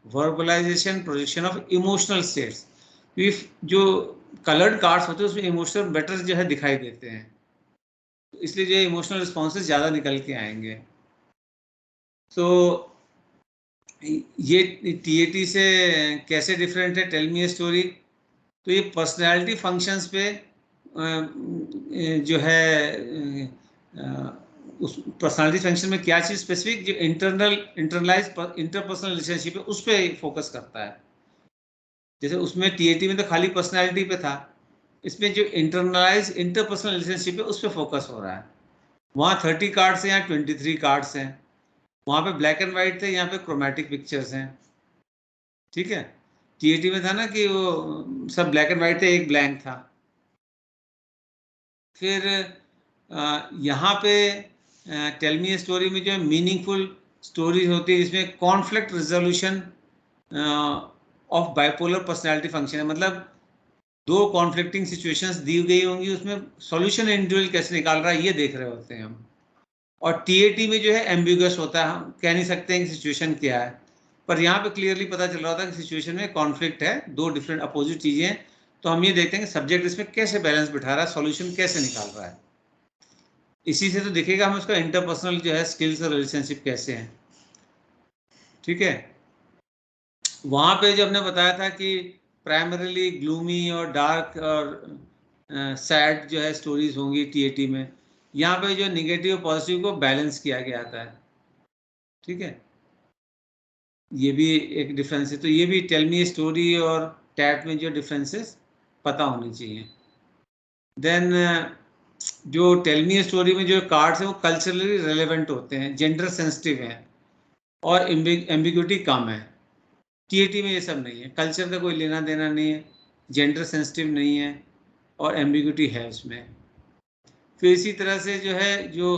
verbalization projection of emotional states। if जो colored cards होते हैं उसमें इमोशनल बेटर जो है दिखाई देते हैं, तो इसलिए जो इमोशनल रिस्पॉन्सेज ज़्यादा निकल के आएंगे। तो ये टीएटी से कैसे डिफरेंट है टेल मी ए स्टोरी, तो ये पर्सनैलिटी फंक्शंस पे जो है उस पर्सनालिटी फंक्शन में क्या चीज़ स्पेसिफिक जो इंटरनलाइज इंटरपर्सनल रिलेशनशिप है उस पर फोकस करता है। जैसे उसमें टीएटी में तो खाली पर्सनालिटी पे था, इसमें जो इंटरनलाइज इंटरपर्सनल रिलेशनशिप है उस पर फोकस हो रहा है। वहाँ 30 कार्ड्स हैं, यहाँ 23 कार्ड्स हैं, वहाँ पे ब्लैक एंड वाइट थे, यहाँ पे क्रोमेटिक पिक्चर्स हैं, ठीक है। टीएटी में था ना कि वो सब ब्लैक एंड वाइट थे, एक ब्लैंक था। फिर यहाँ पे टेल मी स्टोरी में जो है मीनिंगफुल स्टोरीज होती है, इसमें conflict resolution of bipolar personality function है, मतलब दो कॉन्फ्लिक्टिंग सिचुएशंस दी गई होंगी, उसमें सॉल्यूशन इंडिविजुअल कैसे निकाल रहा है ये देख रहे होते हैं हम। और टीएटी में जो है एम्बिगस होता है, हम कह नहीं सकते हैं कि सिचुएशन क्या है, पर यहाँ पे क्लियरली पता चल रहा था कि सिचुएशन में कॉन्फ्लिक्ट है, दो डिफरेंट अपोजिट चीजें हैं। तो हम ये देखते हैं कि सब्जेक्ट इसमें कैसे बैलेंस बिठा रहा है, सॉल्यूशन कैसे निकाल रहा है। इसी से तो दिखेगा हम उसका इंटरपर्सनल जो है स्किल्स और रिलेशनशिप कैसे हैं। ठीक है, वहां पे जो हमने बताया था कि प्राइमरीली ग्लूमी और डार्क और सैड जो है स्टोरीज होंगी टीएटी में, यहाँ पे जो निगेटिव पॉजिटिव को बैलेंस किया गया था। ठीक है, ये भी एक डिफरेंस है। तो ये भी टेल मी स्टोरी और टैट में जो डिफरेंसेस पता होनी चाहिए। देन जो टेल मी स्टोरी में जो कार्ड्स हैं वो कल्चरली रेलेवेंट होते हैं, जेंडर सेंसिटिव हैं और एम्बिग्यूटी कम है। टीएटी में ये सब नहीं है, कल्चर का कोई लेना देना नहीं है, जेंडर सेंसिटिव नहीं है और एम्बिग्यूटी है उसमें। फिर इसी तरह से जो है जो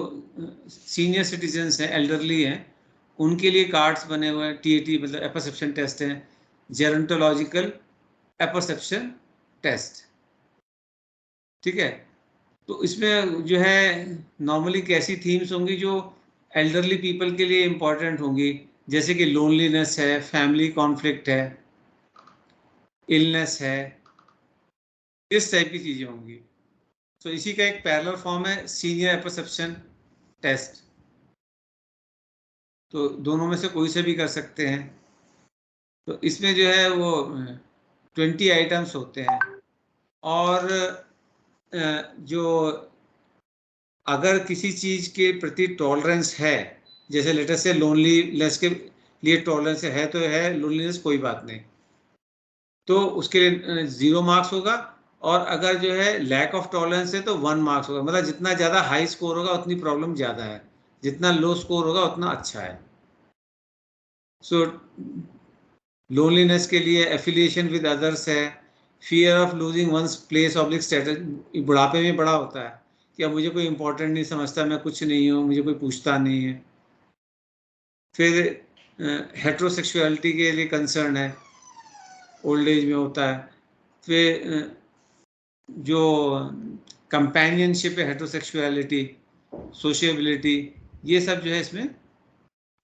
सीनियर सिटीजन्स हैं, एल्डरली हैं, उनके लिए कार्ड्स बने हुए हैं। टीएटी मतलब एपर्सेप्शन टेस्ट है, जेरोंटोलॉजिकल एपर्सेप्शन टेस्ट। ठीक है, तो इसमें जो है नॉर्मली कैसी थीम्स होंगी जो एल्डरली पीपल के लिए इम्पॉर्टेंट होंगी, जैसे कि लोनलीनेस है, फैमिली कॉन्फ्लिक्ट है, इलनेस है, इस टाइप की चीज़ें होंगी। तो इसी का एक पैरेलल फॉर्म है सीनियर एपर्सेप्शन टेस्ट। तो दोनों में से कोई से भी कर सकते हैं। तो इसमें जो है वो 20 आइटम्स होते हैं और जो अगर किसी चीज़ के प्रति टॉलरेंस है, जैसे लेटेस्ट से लोनलीनेस के लिए टॉलरेंस है तो है, लोनलीनेस कोई बात नहीं, तो उसके लिए 0 मार्क्स होगा। और अगर जो है लैक ऑफ टॉलरेंस है तो 1 मार्क्स होगा। मतलब जितना ज़्यादा हाई स्कोर होगा उतनी प्रॉब्लम ज़्यादा है, जितना लो स्कोर होगा उतना अच्छा है। सो लोनलीनेस के लिए एफिलिएशन विद अदर्स है, fear of losing ones place oblique status, बुढ़ापे में बड़ा होता है कि अब मुझे कोई इंपॉर्टेंट नहीं समझता, मैं कुछ नहीं हूँ, मुझे कोई पूछता नहीं है। फिर हेट्रोसेक्सुअलिटी के लिए कंसर्न है, ओल्ड एज में होता है। फिर जो कंपेनियनशिप है, हेट्रोसेक्सुअलिटी, सोशियबिलिटी, ये सब जो है इसमें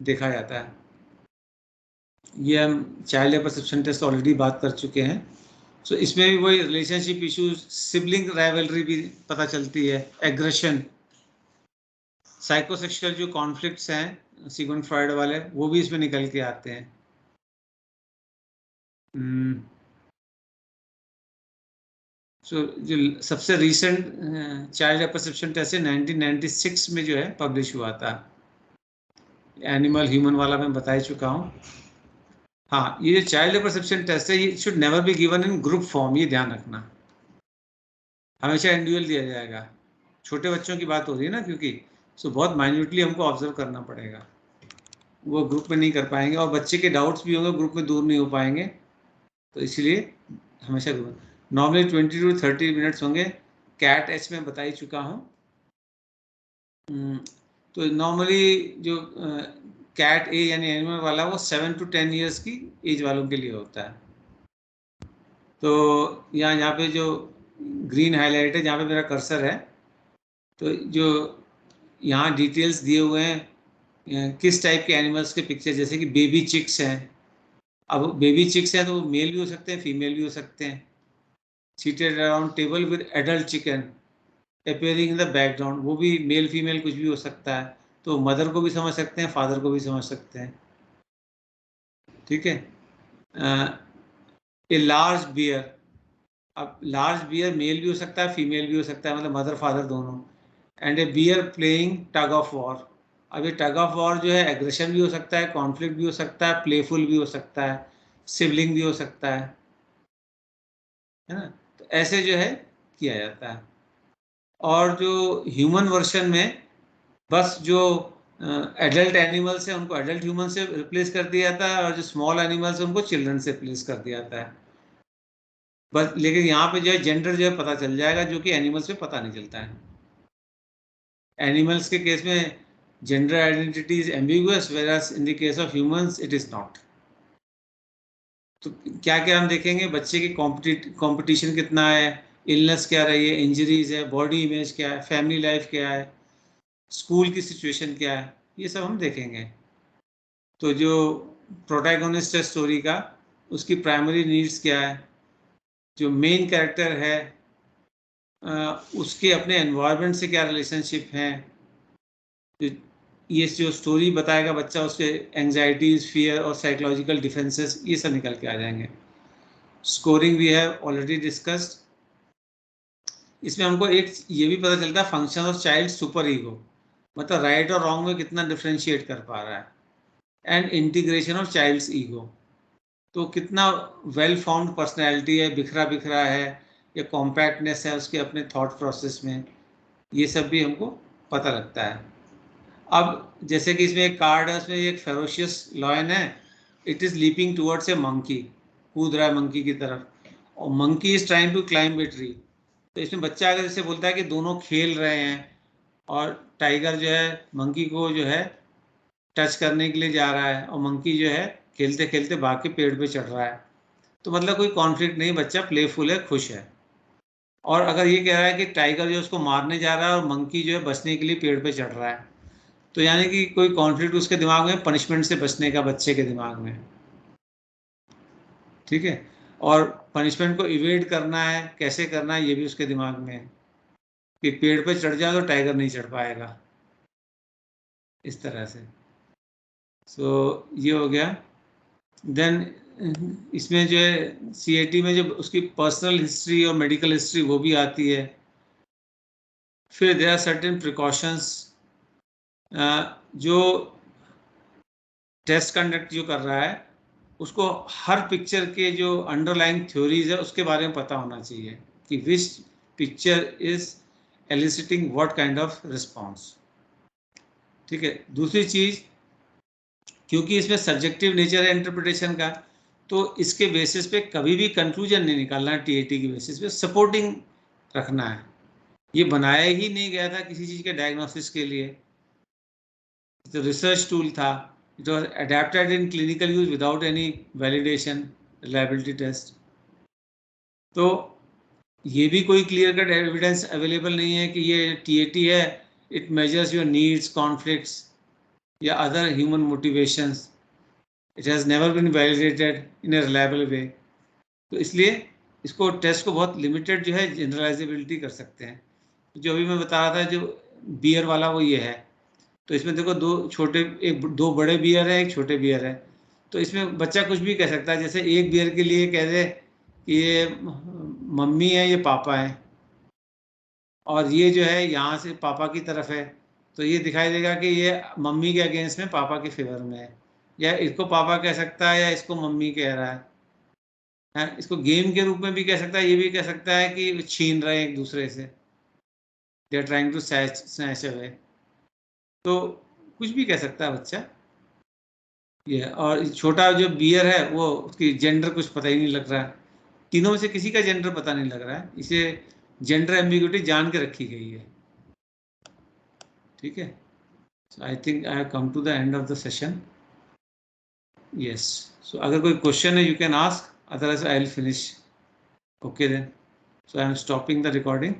देखा जाता है। ये हम चाइल्ड परसेप्शन टेस्ट ऑलरेडी बात कर चुके हैं। सो इसमें भी वही रिलेशनशिप इश्यूज, सिबलिंग राइवलरी भी पता चलती है, एग्रेशन, साइकोसेक्सुअल जो कॉन्फ्लिक्ट्स हैं सिगमंड फ्रॉइड वाले, वो भी इसमें निकल के आते हैं। सो जो सबसे रिसेंट चाइल्ड परसेप्शन टेस्ट है 1996 में जो है पब्लिश हुआ था। एनिमल ह्यूमन वाला मैं बता ही चुका हूँ। हाँ, ये जो चाइल्ड परसेप्शन टेस्ट है ये should never be given in group form, ये ध्यान रखना, हमेशा इंडिविजुअल दिया जाएगा। छोटे बच्चों की बात हो रही है ना, क्योंकि सो बहुत माइन्यूटली हमको ऑब्जर्व करना पड़ेगा, वो ग्रुप में नहीं कर पाएंगे और बच्चे के डाउट्स भी होंगे, ग्रुप में दूर नहीं हो पाएंगे। तो इसलिए हमेशा नॉर्मली 20 to 30 मिनट्स होंगे। कैट एच में बता ही चुका हूँ। तो नॉर्मली जो कैट ए यानी एनिमल वाला वो 7 to 10 ईयर्स की एज वालों के लिए होता है। तो यहाँ पे जो ग्रीन हाईलाइट है, जहाँ पे मेरा कर्सर है, तो जो यहाँ डिटेल्स दिए हुए हैं किस टाइप के एनिमल्स के पिक्चर, जैसे कि बेबी चिक्स हैं। अब बेबी चिक्स हैं तो मेल भी हो सकते हैं, फीमेल भी हो सकते हैं। Seated around table with adult chicken appearing in the background, वो भी मेल फीमेल कुछ भी हो सकता है। तो मदर को भी समझ सकते हैं, फादर को भी समझ सकते हैं। ठीक है, ए लार्ज बियर, अब लार्ज बियर मेल भी हो सकता है, फीमेल भी हो सकता है, मतलब मदर फादर दोनों। And a bear playing tug of war, अब ये टग ऑफ वॉर जो है एग्रेशन भी हो सकता है, कॉन्फ्लिक्ट भी हो सकता है, प्लेफुल भी हो सकता है, सिबलिंग भी हो सकता है ना। तो ऐसे जो है किया जाता है। और जो ह्यूमन वर्शन में बस जो एडल्ट एनिमल्स हैं उनको एडल्ट ह्यूमन से रिप्लेस कर दिया जाता है, और जो स्मॉल एनिमल्स हैं उनको चिल्ड्रन से रिप्लेस कर दिया जाता है बस। लेकिन यहाँ पे जो है जेंडर जो है पता चल जाएगा, जो कि एनिमल्स में पता नहीं चलता है। एनिमल्स के केस में gender identity is ambiguous, whereas in the case of humans it is not। तो क्या क्या हम देखेंगे, बच्चे की कंपटीशन कितना है, इलनेस क्या रही है, इंजरीज है, बॉडी इमेज क्या है, फैमिली लाइफ क्या है, स्कूल की सिचुएशन क्या है, ये सब हम देखेंगे। तो जो प्रोटैगोनिस्ट है स्टोरी का, उसकी प्राइमरी नीड्स क्या है, जो मेन कैरेक्टर है उसके अपने एनवायरनमेंट से क्या रिलेशनशिप हैं, ये जो स्टोरी बताएगा बच्चा, उसके एंजाइटीज, फियर और साइकोलॉजिकल डिफेंसेस, ये सब निकल के आ जाएंगे। Scoring we have already discussed. इसमें हमको एक ये भी पता चलता है function of child super ego, मतलब राइट और रॉन्ग में कितना डिफ्रेंशिएट कर पा रहा है, and integration of child's ego, तो कितना वेल फाउंड पर्सनैलिटी है, बिखरा बिखरा है या कॉम्पैक्टनेस है उसके अपने थॉट प्रोसेस में, ये सब भी हमको पता लगता है। अब जैसे कि इसमें एक कार्ड है, उसमें एक फेरोशियस लॉयन है, it is leaping towards a monkey, कूद रहा है मंकी की तरफ, और monkey is trying to climb a tree. तो इसमें बच्चा अगर जैसे बोलता है कि दोनों खेल रहे हैं और टाइगर जो है मंकी को जो है टच करने के लिए जा रहा है और मंकी जो है खेलते खेलते भाग के पेड़ पे चढ़ रहा है, तो मतलब कोई कॉन्फ्लिक्ट नहीं, बच्चा प्लेफुल है, खुश है। और अगर ये कह रहा है कि टाइगर जो उसको मारने जा रहा है और मंकी जो है बचने के लिए पेड़ पे चढ़ रहा है, तो यानी कि कोई कॉन्फ्लिक्ट उसके दिमाग में, पनिशमेंट से बचने का बच्चे के दिमाग में, ठीक है। और पनिशमेंट को इवेड करना है, कैसे करना है, ये भी उसके दिमाग में है कि पेड़ पे चढ़ जाए तो टाइगर नहीं चढ़ पाएगा, इस तरह से। सो ये हो गया। देन इसमें जो है सीएटी में जो उसकी पर्सनल हिस्ट्री और मेडिकल हिस्ट्री वो भी आती है। फिर देयर आर सर्टेन प्रिकॉशंस, जो टेस्ट कंडक्ट जो कर रहा है उसको हर पिक्चर के जो अंडरलाइंग थ्योरीज है उसके बारे में पता होना चाहिए कि which picture is eliciting what kind of response, ठीक है। दूसरी चीज, क्योंकि इसमें सब्जेक्टिव नेचर है इंटरप्रिटेशन का, तो इसके बेसिस पे कभी भी कंक्लूजन नहीं निकालना है, टीएटी की बेसिस पे सपोर्टिंग रखना है। ये बनाया ही नहीं गया था किसी चीज़ के डायग्नोसिस के लिए, तो रिसर्च टूल था, it was adapted in clinical use without any validation, reliability test. तो ये भी कोई क्लियर कट एविडेंस अवेलेबल नहीं है कि ये टीएटी है, it measures your needs, conflicts या other human motivations, it has never been validated in a reliable way. तो इसलिए इसको टेस्ट को बहुत लिमिटेड जो है जनरलाइजेबिलिटी कर सकते हैं। जो अभी मैं बता रहा था जो बियर वाला वो ये है, तो इसमें देखो दो छोटे, एक दो बड़े बियर है, एक छोटे बियर है, तो इसमें बच्चा कुछ भी कह सकता है। जैसे एक बियर के लिए कह दे कि ये मम्मी है, ये पापा है, और ये जो है यहाँ से पापा की तरफ है, तो ये दिखाई देगा कि ये मम्मी के अगेंस्ट में पापा के फेवर में है, या इसको पापा कह सकता है या इसको मम्मी कह रहा है। इसको गेम के रूप में भी कह सकता है, ये भी कह सकता है कि छीन रहे हैं एक दूसरे से, they are trying to snatch away, तो कुछ भी कह सकता है बच्चा ये। और छोटा जो बियर है वो उसकी जेंडर कुछ पता ही नहीं लग रहा है, तीनों में से किसी का जेंडर पता नहीं लग रहा है, इसे जेंडर एम्बिग्यूटी जान के रखी गई है, ठीक है। So I think I have come to the end of the session. Yes, so अगर कोई क्वेश्चन है you can ask, otherwise I will finish. Okay then, so I am stopping the recording.